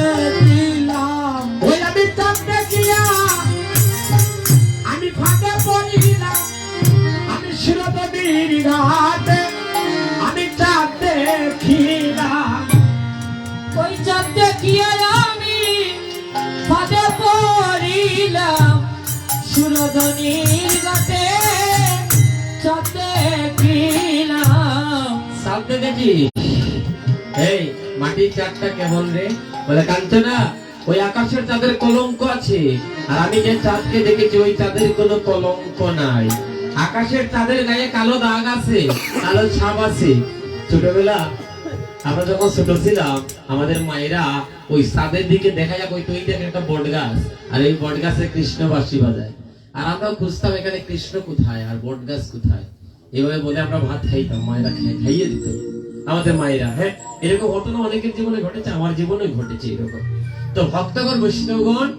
কিলাম ওই আমি চাঁদে খিলাম, আমি ফাঁদে পড়িলাম। আমি সুরধনির ঘাটে আমি চাঁদে খিলাম। ওই চাঁদে খিয়ে আমি ফাঁদে পড়িলাম। সুরধনির ঘাটে চাঁদে খিলাম। সাথে দেখি এই মাটির চাঁদটা কেমন রে? বলে, কাঞ্চনা, ওই আকাশের চাঁদের কলঙ্ক আছে, আর আমি যে চাঁদকে দেখেছি ওই চাঁদের কোনো কলঙ্ক নাই। আকাশের চাঁদের গায়ে কালো দাগ আছে, কালো ছাপ আছে। ছোটবেলা আমরা যখন ছোট ছিলাম, আমাদের মায়েরা ওই চাঁদের দিকে দেখা যাক, ওই তুই দেখে একটা বট গাছ, আর এই বট গাছে কৃষ্ণ বাঁশি বাজায়, আর আমরা খুঁজতাম এখানে কৃষ্ণ কোথায় আর বট গাছ কোথায়। এভাবে বলে আমরা ভাত খাইতাম, মায়েরা খাইয়ে দিত আমাদের মায়েরা। হ্যাঁ, এরকম ঘটনা অনেকের জীবনে ঘটেছে, আমার জীবনে ঘটেছে এরকম। তো ভক্তগণ, বৈষ্ণবগণ,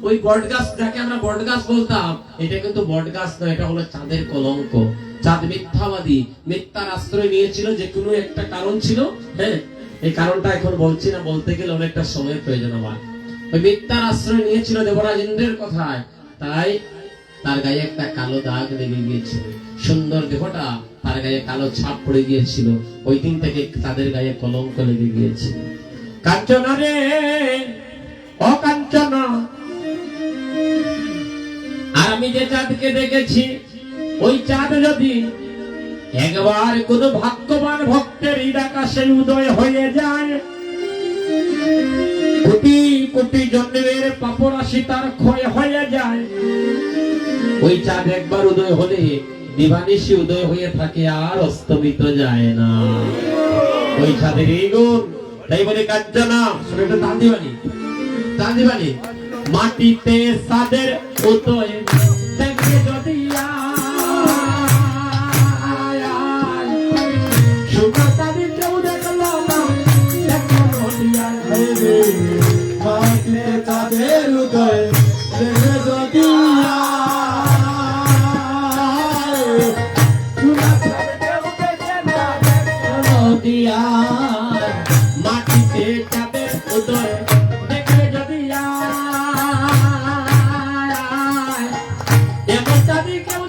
ওই বট গাছ যাকে আমরা বট গাছ বলতাম, এটা কিন্তু বট গাছ নয়, এটা হলো চাঁদের কলঙ্ক। চাঁদ মিথ্যাবাদী, মিথ্যার আশ্রয় নিয়েছিল, যে কোনো একটা কারণ ছিল। হ্যাঁ, এই কারণটা এখন বলছি না, বলতে গেলে অনেকটা সময়ের প্রয়োজন আমার। ওই মিথ্যার আশ্রয় নিয়েছিল দেবরাজ ইন্দ্রের কথায়, তাই তার গায়ে একটা কালো দাগ লেগে গিয়েছিল। সুন্দর দেহটা, তার গায়ে কালো ছাপ পড়ে গিয়েছিল। ওই দিন থেকে তাদের গায়ে কলঙ্ক লেগে গিয়েছিল। কাঞ্চনা রে ও কাঞ্চনা, আর আমি যে চাঁদকে দেখেছি, ওই চাঁদ যদি একবার কোন ভাগ্যবান ভক্তের হৃদাকাশে উদয় হয়ে যায়, কোটি কোটি জন্মের পাপরাশি তার ক্ষয় হয়ে যায়। ওই চাঁদ একবার উদয় হলে দিবানিশি উদয় হয়ে থাকে, আর অস্তমিত যায় না। ওই চাঁদের এই গুণ, তাই বলে কাঞ্চনা, শুনে তান দিবানি, তান দিবানি। মাটিতে চাঁদের উদয় দেখে যদি মাটিতে চাঁদের উদয় দেখে যদি মাটিতে চাঁদের উদয় দেখে যদি এমন চাঁদি কেউ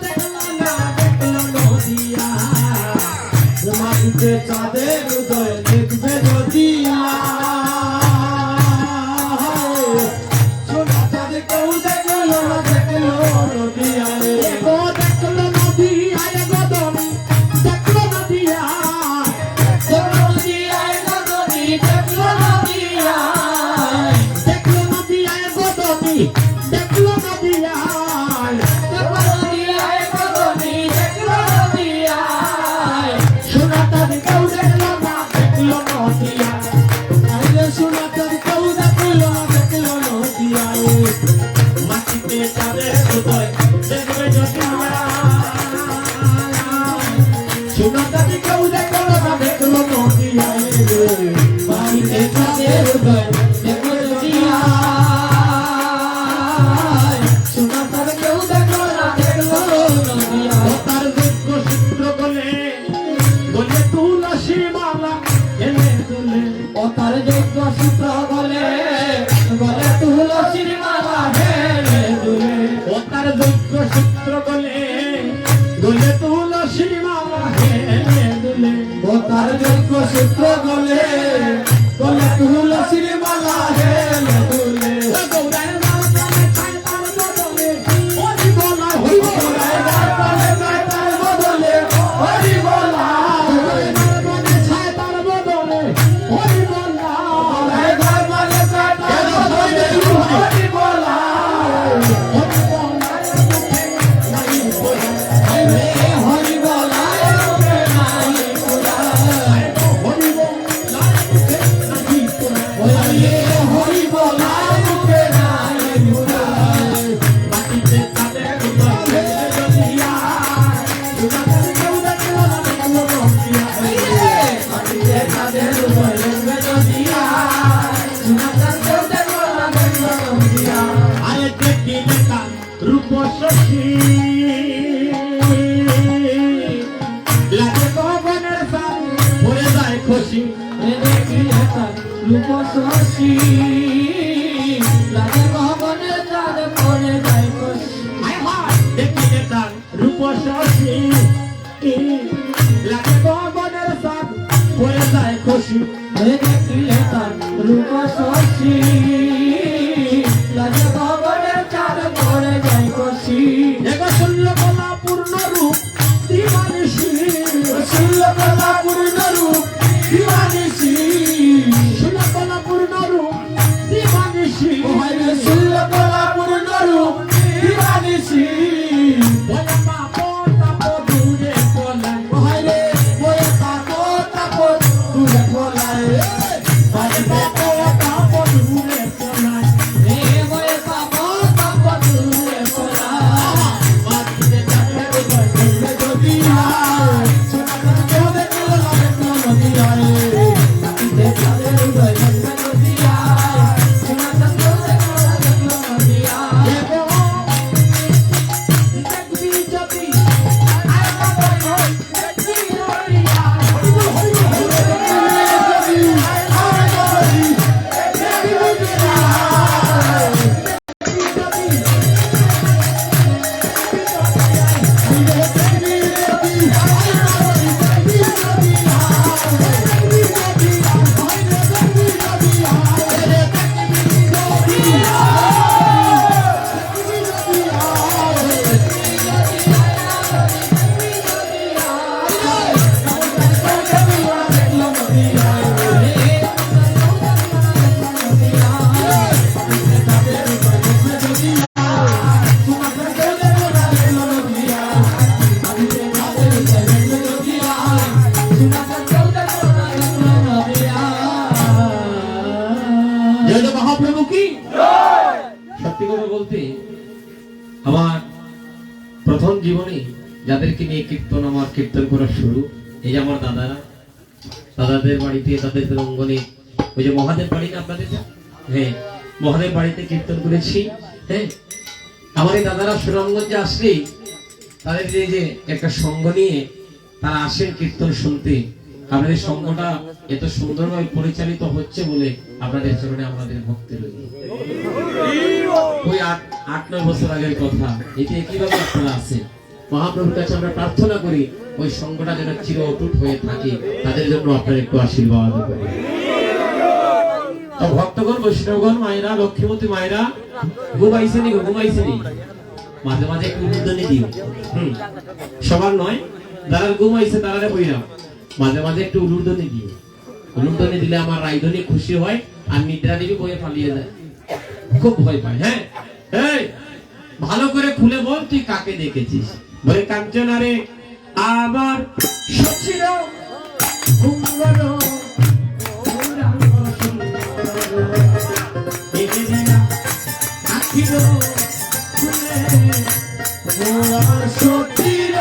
হৃদয় দেখবে যদি আয় সোনা চাঁদের দেখো না দেখলো যদি আয় দেখিলে তার রূপ শশী লাগে গগনের সাথ ভরে যায় খুশি দেখিলে তার রূপ শশী লাগে গগনের চাঁদ ভরে যায় খুশি দেখিলে তার রূপ শশী লাগে গগনের সাথ ভরে যায় খুশি দেখিলে তার রূপ শশী লাগে গগনের চাঁদ ভরে যায় খুশি এগো শূন্যকলা পূর্ণ রূপ দিবানিশি শূন্যকলা পূর্ণ রূপ দিবানিশি শূন্যকলা পূর্ণ রূপ দিবানিশি শূন্যকলা পূর্ণ রূপ দিবানিশি বলে পাপো তাপো দূরে পলায় বলে বলে পাপো তাপো দূরে পলায় বলে পাপো তাপো দূরে পলায় এ বলে পাপো তাপো দূরে পলায় বাতিতে যাবে দেখবে যদি আয় সোনা কেউ দেখলো না দেখলো যদি আয় বাতিতে যাবে দেখবে যদি আয় সোনা কেউ দেখলো না দেখলো যদি আয় দেখবি যদি আয় বাবা হই দেখবি যদি আয় হরি হরি যদি আয় হরি দেখবি যদি আয় দেখবি যদি জয় মহাপ্রভু কি সত্যি কথা বলতে আমার প্রথম জীবনে যাদেরকে নিয়ে কীর্তন আমার কীর্তন করা শুরু এই যে আমার দাদাদের বাড়িতে তাদের অঙ্গনে ওই যে মহাদেব বাড়ি না আপনাদের হ্যাঁ মহাদেব বাড়িতে কীর্তন করেছি হ্যাঁ আমার এই দাদারা সুনামগঞ্জে আসলে তাদের যে একটা সঙ্গ নিয়ে তারা আসেন কীর্তন শুনতে আপনাদের সঙ্গটা এত সুন্দরভাবে পরিচালিত হচ্ছে বলে আপনাদের চরণে আমাদের ভক্তি রয়েছে ওই 8-9 বছর আগের কথা এতে কিভাবে আপনারা আছেন মহাপ্রভুর কাছে আমরা প্রার্থনা করি ওই সঙ্গটা যেন চির অটুট হয়ে থাকে তাদের জন্য আপনারা একটু আশীর্বাদ করি তো ভক্তগণ বৈষ্ণবগণ মায়েরা লক্ষ্মীমতী মায়েরা ঘুমাইছেনি মাঝে মাঝে একটু উদ্বোধনী দিও সবার নয় যারা ঘুমাইছে তারা বইরা মাঝে মাঝে একটু উলুর্ধনি দিও উলুর্ধনি দিলে আমার রাইধনি খুশি হয় আর নিদ্রা দেবী বয়ে পালিয়ে যায় খুব ভয় পায় হ্যাঁ এই ভালো করে খুলে বল তুই কাকে দেখেছিস বলে কাঞ্চনারে আমার সচির কুঙ্গল আখির আমার সচির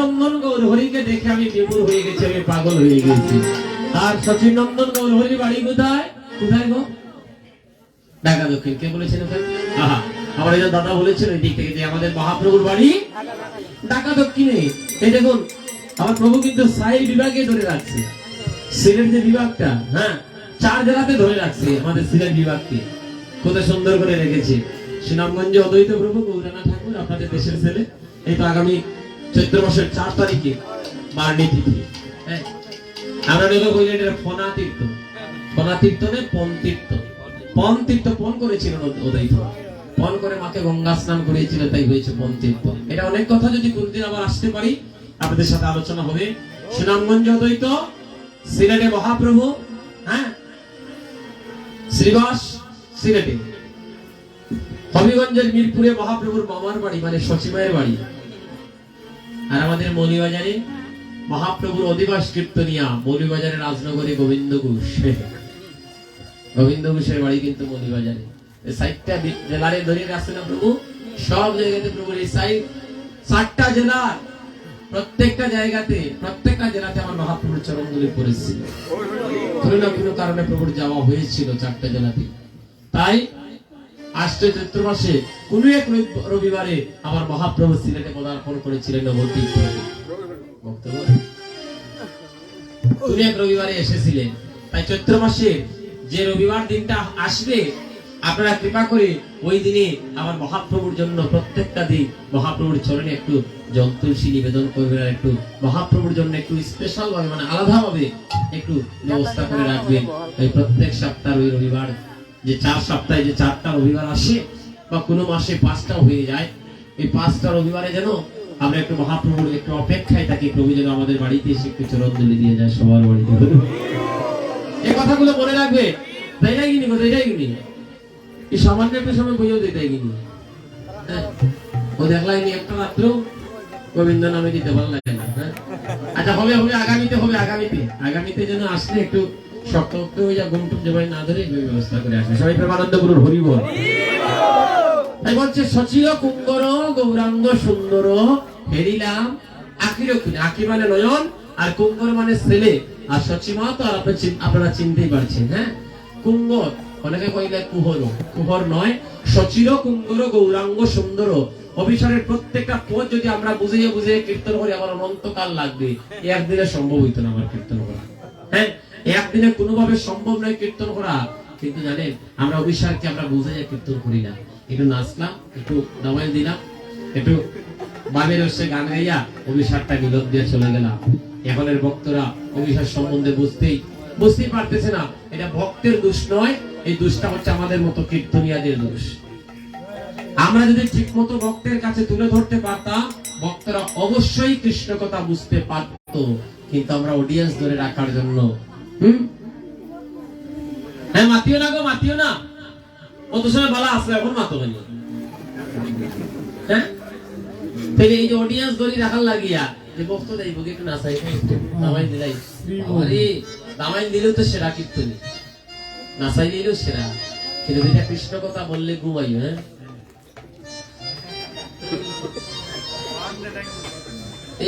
নন্দন গৌর হরিকে দেখে আমি বিমূঢ় হয়ে গেছি, আমি পাগল হয়ে গেছি। আর সচিন নন্দন গৌর হরির বাড়ি কোথায়? কোথায় গো? ঢাকা দক্ষিণ। কে বলেছেন ওখানে? আহা, আমার এই যে দাদা বলেছেন ওই দিক থেকে যে আমাদের মহাপ্রভুর বাড়ি ঢাকা দক্ষিণে। এই দেখুন আমার প্রভু কিন্তু সাই বিভাগে ধরে রাখছে, সিলেট যে বিভাগটা, হ্যাঁ 4 জেলাতে ধরে রাখছে আমাদের সিলেট বিভাগকে, কত সুন্দর করে রেখেছে। সুনামগঞ্জে অদ্বৈত প্রভু গৌরাঙ্গ ঠাকুর আপনাদের দেশের ছেলে, এই তো আগামী চৈত্র মাসের 4 তারিখে বার্ণী তিথি। হ্যাঁ আমরা লোক বলি এটা ফনা তীর্থ, ফনা তীর্থ নে পন তীর্থ। পন তীর্থ পন করেছিলেন অদ্বৈত, পন করে মাকে গঙ্গা স্নান করিয়েছিলেন, তাই হয়েছে পন তীর্থ। এটা অনেক কথা যদি কোনদিন আবার আসতে পারি আপনাদের সাথে আলোচনা হবে। সুনামগঞ্জ অদ্বৈত, সিলেটে মহাপ্রভু, হ্যাঁ শ্রীবাস সিলেটে, হবিগঞ্জের মিরপুরে মহাপ্রভুর মামার বাড়ি মানে সচিবায়ের বাড়ি, আর আমাদের মৌলিবাজারে মহাপ্রভুর অধিবাস কীর্তনিয়া মৌলিবাজারের রাজনগরে গোবিন্দ ঘোষ, গোবিন্দ ঘোষের বাড়ি কিন্তু মৌলিবাজারে। এই 4টা জেলারে ধরে রাখছে না প্রভু, সব জায়গাতে প্রভুর এই 4টা জেলা, প্রত্যেকটা জায়গাতে প্রত্যেকটা জেলাতে আমার মহাপ্রভুর চরণগুলি পড়েছিল। কোনো না কোনো কারণে প্রভুর যাওয়া হয়েছিল 4টা জেলাতে। তাই আসছে চৈত্র মাসে কোন এক রবিবারে আমার মহাপ্রভু সিলেটে পদার্পণ করেছিলেন নবদ্বীপ বক্তব্য, কোন এক রবিবারে এসেছিলেন। তাই চৈত্র মাসে যে রবিবার দিনটা আসবে আপনারা কৃপা করে ওই দিনে আমার মহাপ্রভুর জন্য প্রত্যেকটা দিন মহাপ্রভুর চরণে একটু জলতুলসী নিবেদন করবেন, আর একটু মহাপ্রভুর জন্য একটু স্পেশাল ভাবে মানে আলাদা ভাবে একটু ব্যবস্থা করে রাখবেন। এই প্রত্যেক সপ্তাহ ওই রবিবার, যে 4 সপ্তাহে যে 4টা রবিবার আসে বা কোনো মাসে 5টাও হয়ে যায়, এই 5টা রবিবারে যেন আমরা একটু মহাপ্রভুর একটু অপেক্ষায় থাকি, প্রভু যেন আমাদের বাড়িতে এসে একটু চরণ ধুলি দিয়ে যায় সবার বাড়িতে। এই কথাগুলো মনে রাখবে, তাই না কিনি? কোথায় যাই কিনি এই সামান্য একটা সময় বুঝেও দিতে কিনি, ও দেখলাইনি একটা রাত্র গোবিন্দ নামে দিতে ভালো লাগে না। আচ্ছা হবে হবে, আগামীতে হবে, আগামীতে যেন আসলে একটু শক্ত শক্ত হয়ে যা ঘুমটুম যে না ধরে ব্যবস্থা করে আসবে। সবাই প্রেমানন্দ গুরুর হরি বল। তাই বলছে সচির কুঙ্গর গৌরাঙ্গ সুন্দর হেরিলাম আখির খুনে, আখি মানে নয়ন আর কুঙ্গর মানে ছেলে, আর সচিমা তো আপনারা চিনতেই পারছেন। হ্যাঁ কুঙ্গর অনেকে কইলে কুহর, কুহর নয়, সচির কুঙ্গর গৌরাঙ্গ সুন্দর। অভিসারের প্রত্যেকটা পদ যদি আমরা বুঝিয়ে বুঝিয়ে কীর্তন করি আমার অনন্তকাল লাগবে, একদিনে সম্ভব হইতো না আমার কীর্তন করা। হ্যাঁ একদিনে কোনোভাবে সম্ভব নয় কীর্তন করা, কিন্তু জানেন আমরা অভিসারকে আমরা বুঝে কীর্তন করি না। একটু নাচলাম, একটু দামাইল দিলাম, একটু বামের হচ্ছে গান গাইয়া অভিসারটা বিলোপ দিয়ে চলে গেলাম। এখনের ভক্তরা অভিসার সম্বন্ধে বুঝতেই পারতেছে না। এটা ভক্তের দোষ নয়, এই দোষটা হচ্ছে আমাদের মতো কীর্তনিয়াদের দোষ। আমরা যদি ঠিক মতো ভক্তের কাছে তুলে ধরতে পারতাম, ভক্তরা অবশ্যই কৃষ্ণ কথা বুঝতে পারত, কিন্তু আমরা অডিয়েন্স ধরে রাখার জন্য হ্যাঁ মাতিও না গো, মাতিও না, অত সময় বলা আসলে এখন মাতো না। হ্যাঁ তাহলে এই যে অডিয়েন্স ধরে রাখার লাগিয়া যে বক্ত দেয় বকে একটু নাচাই একটু দামাই দিলাই, আরে দামাই দিলেও তো সেরা কীর্তনী, নাচাই দিলেও সেরা, কিন্তু এটা কৃষ্ণ কথা বললে ঘুমাই। হ্যাঁ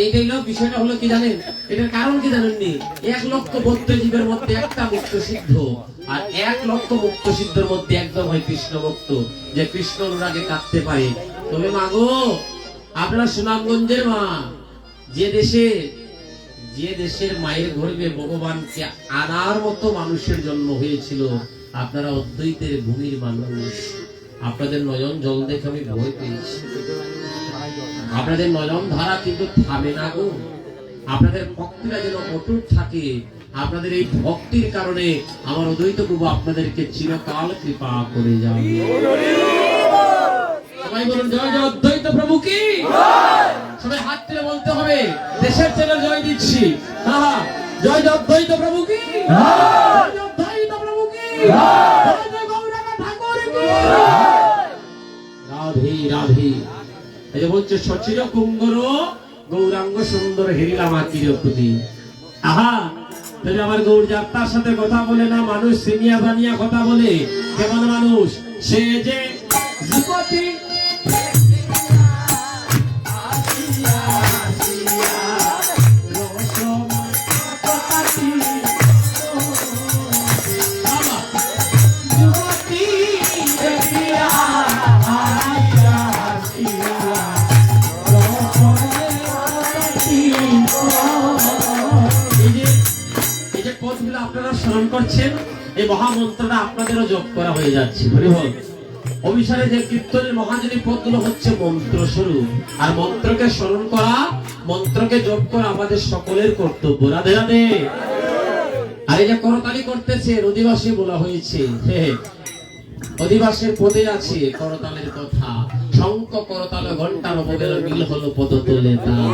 এইটাই বিষয়টা হলো কি জানেন, এটার কারণ কি জানেননি? 1,32,000 জীবের মধ্যে একটা মুক্ত সিদ্ধ, আর 1,00,000 মুক্ত সিদ্ধের মধ্যে একদম হয় কৃষ্ণ ভক্ত, যে কৃষ্ণ অনুরাগে কাঁদতে পারে। তবে মাগো আপনারা সুনামগঞ্জের মা, যে দেশের মায়ের গর্ভে ভগবানকে আনার মতো মানুষের জন্ম হয়েছিল, আপনারা অদ্বৈতের ভূমির মানুষ, আপনাদের নয়ন জল দেখে আমি ভয় পেয়েছি। আপনাদের নয়ন ধারা কিন্তু থামে না গো, আপনাদের ভক্তিটা যেন অটুট থাকে। আপনাদের এই ভক্তির কারণে আমার অদ্বৈত প্রভু আপনাদেরকে চিরকাল কৃপা করে যাবে। সবাই বলুন জয় জয় অদ্বৈত প্রভু কি, সবাই হাত তুলে বলতে হবে, দেশের ছেলে জয় দিচ্ছি। হ্যাঁ জয় জয় অদ্বৈত প্রভু কি, জয় জয় অদ্বৈত প্রভু কি, জয় জয় গৌরাঙ্গ ঠাকুর কি, রাধে রাধে। এই যে বলছে সচির কুঙ্গর গৌরাঙ্গ সুন্দর হেরিলাম আখির খুনি। আহা তাহলে আমার গৌর যাত্রার সাথে কথা বলে না মানুষ সিনিয়া বানিয়া কথা বলে, কেমন মানুষ সে যে যুবতী আপনারা স্মরণ করছেন, এই মহামন্ত্রটা আপনাদেরও জপ করা হয়ে যাচ্ছে। হরি বল। অভিসারে যে কীর্তনের মহাজনী পদগুলো হচ্ছে মন্ত্র স্বরূপ, আর মন্ত্রকে স্মরণ করা, মন্ত্রকে জপ করা আমাদের সকলের কর্তব্য। রাধে রাধে। আর এই যে করতালি করতেছে, অধিবাসী বলা হয়েছে, অধিবাসের পদে আছে করতালের কথা। শঙ্খ করতাল ঘন্টার বগের মিল হলো পদ তোলে তাল।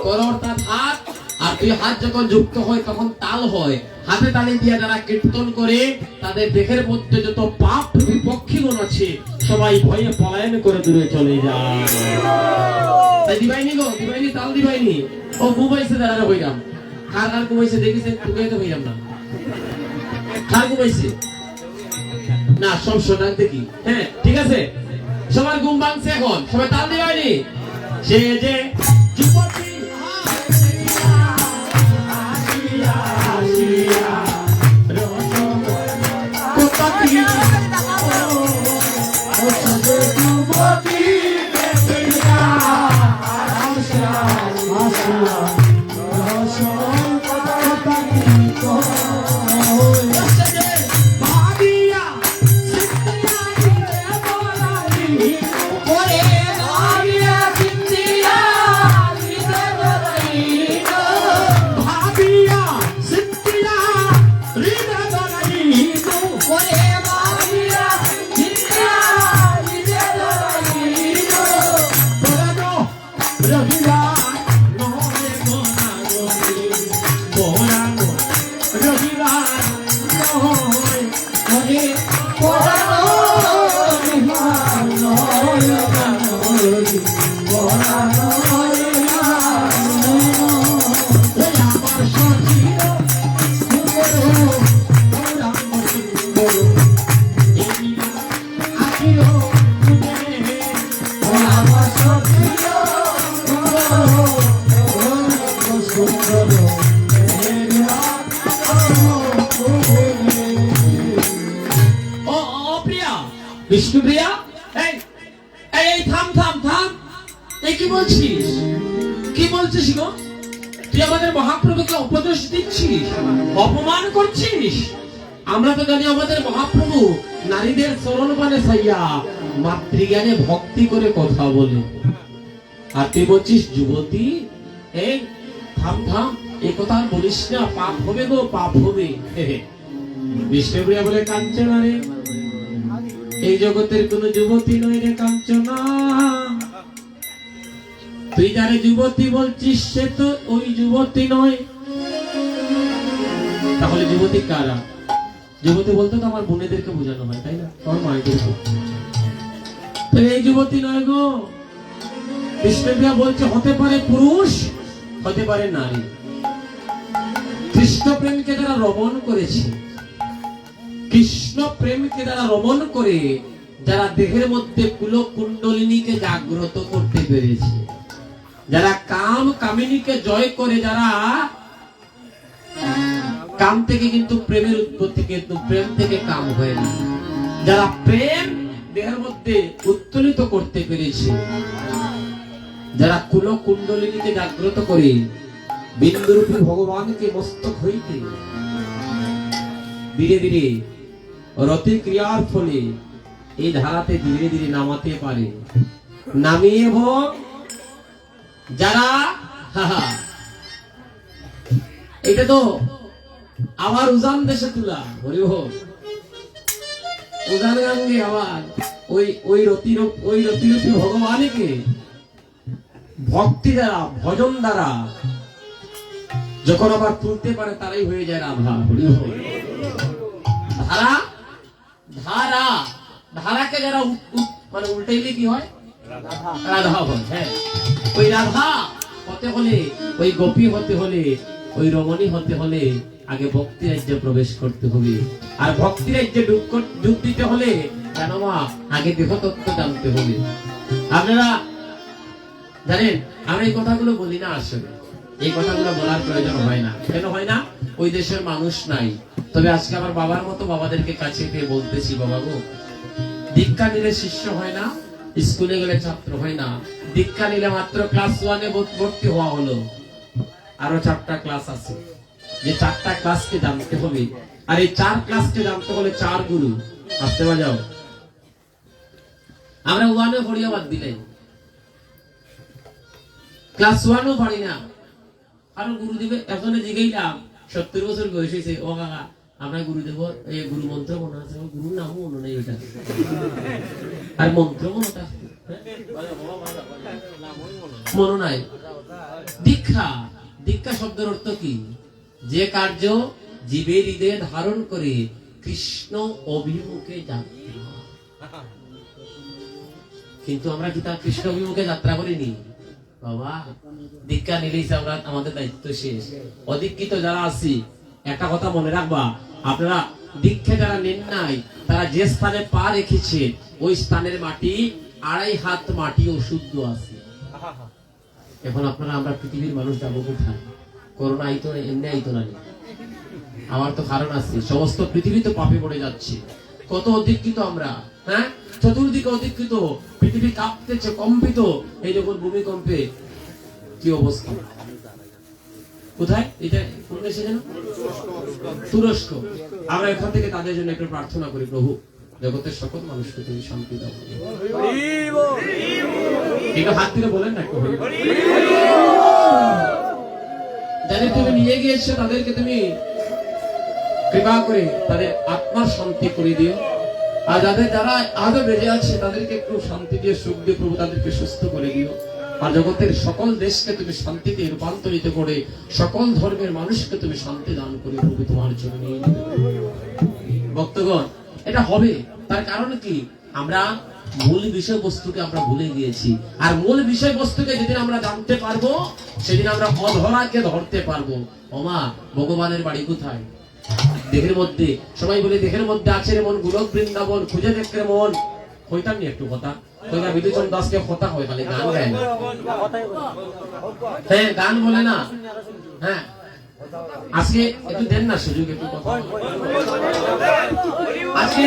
কর অর্থাৎ হাত, আর দুই হাত যখন যুক্ত হয় তখন তাল হয়। হাতে তালি দিয়ে যারা কীর্তন করে তাদের দেহের মধ্যে যত পাপ বিপক্ষীগণ আছে সবাই ভয়ে পলায়ন করে দূরে চলে যায়। তাই দিবাইনি গো, দিবাইনি তাল দিবাইনি। ও ঘুমাইছে দাঁড়ানো হইলাম। কার কার ঘুমাইছে দেখেছেন? তোকে তো হইলাম না। কার ঘুমাইছে? না, সব শোনাক দেখি। হ্যাঁ ঠিক আছে, সবার ঘুম ভাঙছে এখন, সবাই তাল দিবাইনি। সে যে যুবতী বিষ্ণুপ্রিয়া, এই এই থাম থাম থাম, এই কি বলছিস? কি বলছিস গো? তুই আমাদের মহাপ্রভুকে উপদেশ দিচ্ছিস, অপমান করছিস। আমরা তো জানি আমাদের মহাপ্রভু নারীদের চরণ পানে ছাইয়া মাতৃজ্ঞানে ভক্তি করে কথা বলে, আর তুই বলছিস যুবতী। এই থাম থাম, এই কথা আর বলিস না, পাপ হবে গো, পাপ হবে। বিষ্ণুপ্রিয়া বলে, কাঞ্চনা রে, এই জগতের কোন যুবতী নয় রে কাঞ্চনা। তুই যারে যুবতী বলছিস সে তো ওই যুবতী নয়। তাহলে যুবতী কারা? যুবতী বলতে তো আমার বোনেদেরকে বোঝানো হয়, তাই না? আমার মায়েদেরকে। এই যুবতী নয় গো। কৃষ্ণপ্রিয়া বলছে হতে পারে পুরুষ, হতে পারে নারী। কৃষ্ণ প্রেমকে যারা রমণ করেছে, কৃষ্ণ প্রেমকে যারা রমণ করে, যারা দেহের মধ্যে কুলকুণ্ডলিনীকে জাগ্রত করতে পেরেছে, যারা কাম কামিনীকে জয় করে, যারা কাম থেকে কিন্তু প্রেমের উৎপত্তি, কিন্তু প্রেম থেকে কাম হয় না, যারা প্রেম দেহের মধ্যে উত্তোলিত করতে পেরেছে, যারা কুলকুণ্ডলিনীকে জাগ্রত করে বিন্দুরূপী ভগবানকে মস্তক হইতে ধীরে ধীরে রতি ক্রিয়ার ফলে এই ধারাতে ধীরে ধীরে নামাতে পারে। নামিয়ে ভোগ যারা, এটা তো আবার উজান দেশে তুলা। হরি হোক। উজান গাঙ্গে আবার ওই রতিরূপী ভগবানকে ভক্তি দ্বারা, ভজন দ্বারা যখন আবার তুলতে পারে, তারাই হয়ে যায় রাধা। হরি হোক। ধারা, ধারা, ধারাকে যারা মানে উল্টাইলে কি হয়? রাধা হয়। হ্যাঁ, ওই রাধা হতে হলে, ওই গোপী হতে হলে, ওই রমণী হতে হলে আগে ভক্তি রাজ্যে প্রবেশ করতে হবে। আর ভক্তি রাজ্যে ডুব দিতে হলে কেন মা আগে দেহতত্ত্ব জানতে হবে। আপনারা জানেন, আমরা এই কথাগুলো বলি না, আসলে এই কথাগুলো বলার প্রয়োজন হয় না। কেন হয় না? ওই দেশের মানুষ নাই। তবে আজকে আমার বাবার মতো বাবাদেরকে কাছে পেয়ে বলতেছি, বাবা গো, দীক্ষা নিলে শিষ্য হয় না, স্কুলে গেলে ছাত্র হয় না। দীক্ষা নিলে মাত্র ক্লাস 1-এ ভর্তি হওয়া হলো, আরো 4টা ক্লাস আছে। যে 4টা ক্লাসকে জানতে হবে, আর এই 4 ক্লাসকে জানতে হলে 4 গুরু আসতে বাজাও। আমরা 1-এ পড়িয়া বাদ দিলেন, ক্লাস 1ও পারি না। কারণ গুরুদেব একজনে জিগাইলাম 70 বছর বয়স হয়েছে, ও কাকা আমরা গুরুদেব এই গুরু মন্ত্র মনে আছে? গুরু নামও মনে নেই ওটা, আর মন্ত্র মনে মনে নাই। দীক্ষা, দীক্ষা শব্দের অর্থ কি? যে কার্য জীবের হৃদয়ে ধারণ করে কৃষ্ণ অভিমুখে যাত্রা। কিন্তু আমরা কি তার কৃষ্ণ অভিমুখে যাত্রা করিনি বাবা? দীক্ষা নিলেই আমরা আমাদের দায়িত্ব শেষ। অদীক্ষিত যারা আছি একটা কথা মনে রাখবা, আপনারা দীক্ষা যারা নেন নাই তারা যে স্থানে পা রেখেছে ওই স্থানের মাটি 2.5 হাত মাটি অশুদ্ধ আছে। এখন আপনারা আমরা পৃথিবীর মানুষ যাবো কোথায়? করোনা আইতো না, এমনি আইতো না, আমার তো কারণ আছে। সমস্ত পৃথিবী তো পাপে পড়ে যাচ্ছে। কত অধিকৃত আমরা, হ্যাঁ, চতুর্দিকে অধিকৃত, পৃথিবী কাঁপতেছে, কম্পিত। এই যখন ভূমিকম্পে কি অবস্থা, কোথায় এটা কোন দেশে যেন? তুরস্ক। আমরা এখান থেকে তাদের জন্য একটু প্রার্থনা করি, প্রভু জগতের সকল মানুষকে তুমি শান্তি দাও। একটু হাত দিয়ে বলেন না, একটু যাদের তুমি নিয়ে গিয়েছো তাদেরকে তুমি কৃপা করে তাদের আত্মার শান্তি করে দিও। আর যারা আজও বেঁচে আছে তাদেরকে একটু শান্তি দিয়ে, সুখ দিয়ে প্রভু তাদেরকে সুস্থ করে দিও। আর জগতের সকল দেশকে তুমি শান্তিতে রূপান্তরিত করে সকল ধর্মের মানুষকে তুমি শান্তি দান করে প্রভু তোমার জন্য। ভক্তগণ, এটা হবে, তার কারণ কি? আমরা মূল বিষয়বস্তুকে আমরা ভুলে গিয়েছি। আর মূল বিষয়বস্তুকে যেদিন আমরা জানতে পারবো সেদিন আমরা অধরাকে ধরতে পারবো। ওমা, ভগবানের বাড়ি কোথায়? দেহের মধ্যে। সবাই বলে দেহের মধ্যে আছে রে মন, গোলক বৃন্দাবন খুঁজে দেখতে মন। কইতাম নি একটু কথা, কইলা বিদুচন দাসকে কথা হয়, খালি গান গায় না। হ্যাঁ, গান বলে না। হ্যাঁ, আজকে একটু দেন না সুযোগ, একটু কথা। আজকে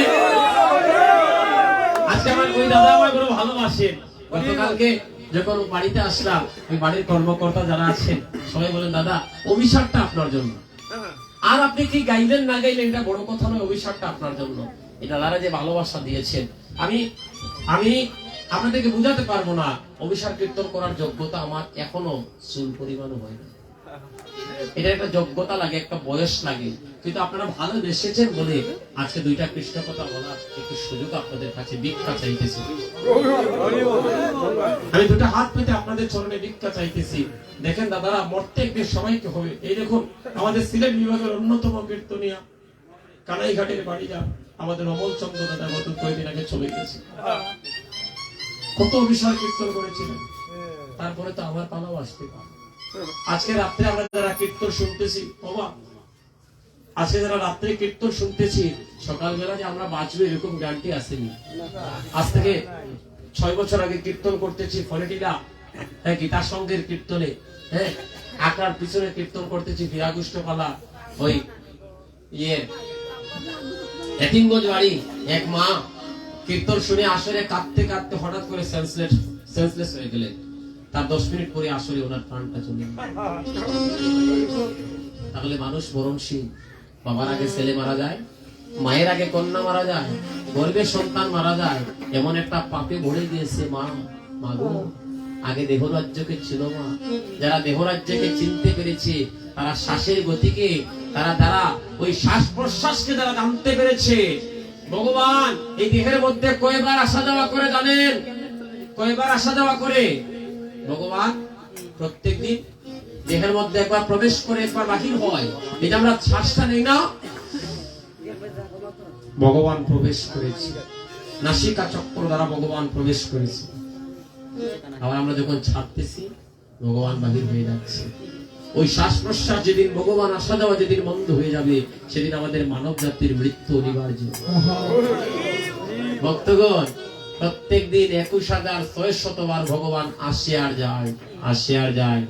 আমার ওই দাদা আমায় বড় ভালোবাসেন। গতকালকে যখন বাড়িতে আসলাম, ওই বাড়ির কর্মকর্তা যারা আছেন সবাই বলেন, দাদা অভিশাপটা আপনার জন্য। আর আপনি কি গাইলেন না গাইলেন এটা বড় কথা নয়, অভিশাপটা আপনার জন্য। এটা দাদারা যে ভালোবাসা দিয়েছেন, আমি আপনাদেরকে বুঝাতে পারবো না। অভিশাপ কীর্তন করার যোগ্যতা আমার এখনো চুল পরিমাণও হয় না। এটা একটা যোগ্যতা লাগে, একটা বয়স লাগে। কিন্তু আপনারা ভালোবেসেছেন বলে আজকে 2টা কৃষ্ণ কথা বলার একটু সুযোগ আপনাদের কাছে ভিক্ষা চাইতেছি। আমি 2টা হাত পেতে আপনাদের চরণে ভিক্ষা চাইতেছি। দেখেন দাদারা, মরতে একদিন সবাইকে হবে। এই দেখুন আমাদের সিলেট বিভাগের অন্যতম কীর্তনিয়া কানাইঘাটের বাড়ি যা আমাদের অমল চন্দ্র দাদা গত কয়েকদিন আগে চলে গেছে। কত বিষয় কীর্তন করেছিলেন, তারপরে তো আমার পালাও আসতে পারে। আজকে রাত্রে আমরা যারা কীর্তন শুনতেছি, বাবা আজকে যারা রাত্রে কীর্তন শুনতেছি, সকালবেলা যে আমরা বাঁচবো এরকম গ্যারান্টি আসেনি। আজ থেকে 6 বছর আগে কীর্তন করতেছি ফলেটিলা গীতা সংঘের কীর্তনে, হ্যাঁ, আকার পিছনে কীর্তন করতেছি বিরাগুষ্ট পালা। ওই এতিমগঞ্জ বাড়ি এক মা কীর্তন শুনে আসরে কাঁদতে কাঁদতে হঠাৎ করে সেন্সলেস হয়ে গেলেন। তার 10 মিনিট পরে আসলে ওনার প্রাণটা চলে গেল। তাহলে মানুষ মরণশীল। বাবার আগে ছেলে মারা যায়, মায়ের আগে কন্যা মারা যায়, গর্ভের সন্তান মারা যায়। এমন একটা পাপে ভরে গিয়েছে মা গো। আগে দেহরাজ্যকে ছিল মা। যারা দেহরাজ্যকে চিনতে পেরেছে, তারা শ্বাসের গতিকে, তারা ওই শ্বাস প্রশ্বাসকে যারা জানতে পেরেছে, ভগবান এই দেহের মধ্যে কয়বার আসা যাওয়া করে জানেন? কয়বার আসা যাওয়া করে? ভগবান প্রত্যেকদিন দেহের মধ্যে একবার প্রবেশ করে একবার বাহির হয়। এটা আমরা শ্বাসটা নেই না, ভগবান প্রবেশ করেছে। নাসিকা চক্র দ্বারা ভগবান প্রবেশ করেছে। আবার আমরা যখন ছাড়তেছি ভগবান বাহির হয়ে যাচ্ছে। ওই শ্বাস প্রশ্বাস যেদিন ভগবান আসা যাওয়া যেদিন বন্ধ হয়ে যাবে, সেদিন আমাদের মানব জাতির মৃত্যু অনিবার্য। ভক্তগণ, প্রত্যেক দিন 21,600 বার ভগবান আসে আর যায়।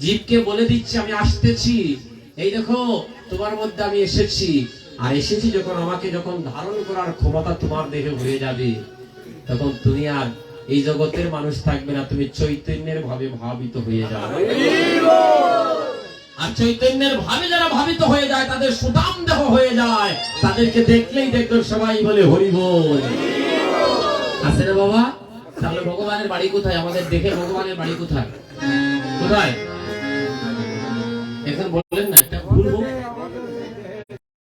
জীবকে বলে দিচ্ছে আমি আসতেছি, এই দেখো তোমার মধ্যে আমি এসেছি। আর এসেছি যখন, আমাকে যখন ধারণ করার ক্ষমতা তোমার দেহে হয়ে যাবে, তখন তুমি আর এই জগতের মানুষ থাকবে না, তুমি চৈতন্যের ভাবে ভাবিত হয়ে যাবে। আর চৈতন্যের ভাবে যারা ভাবিত হয়ে যায়, তাদের সুদাম দেহ হয়ে যায়, তাদেরকে দেখলেই দেখবেন সবাই বলে হরি বল। আছে রে বাবা? তাহলে ভগবানের বাড়ি কোথায়? আমাদের দেখে ভগবানের বাড়ি কোথায়? কোথায়? এখন বললেন না।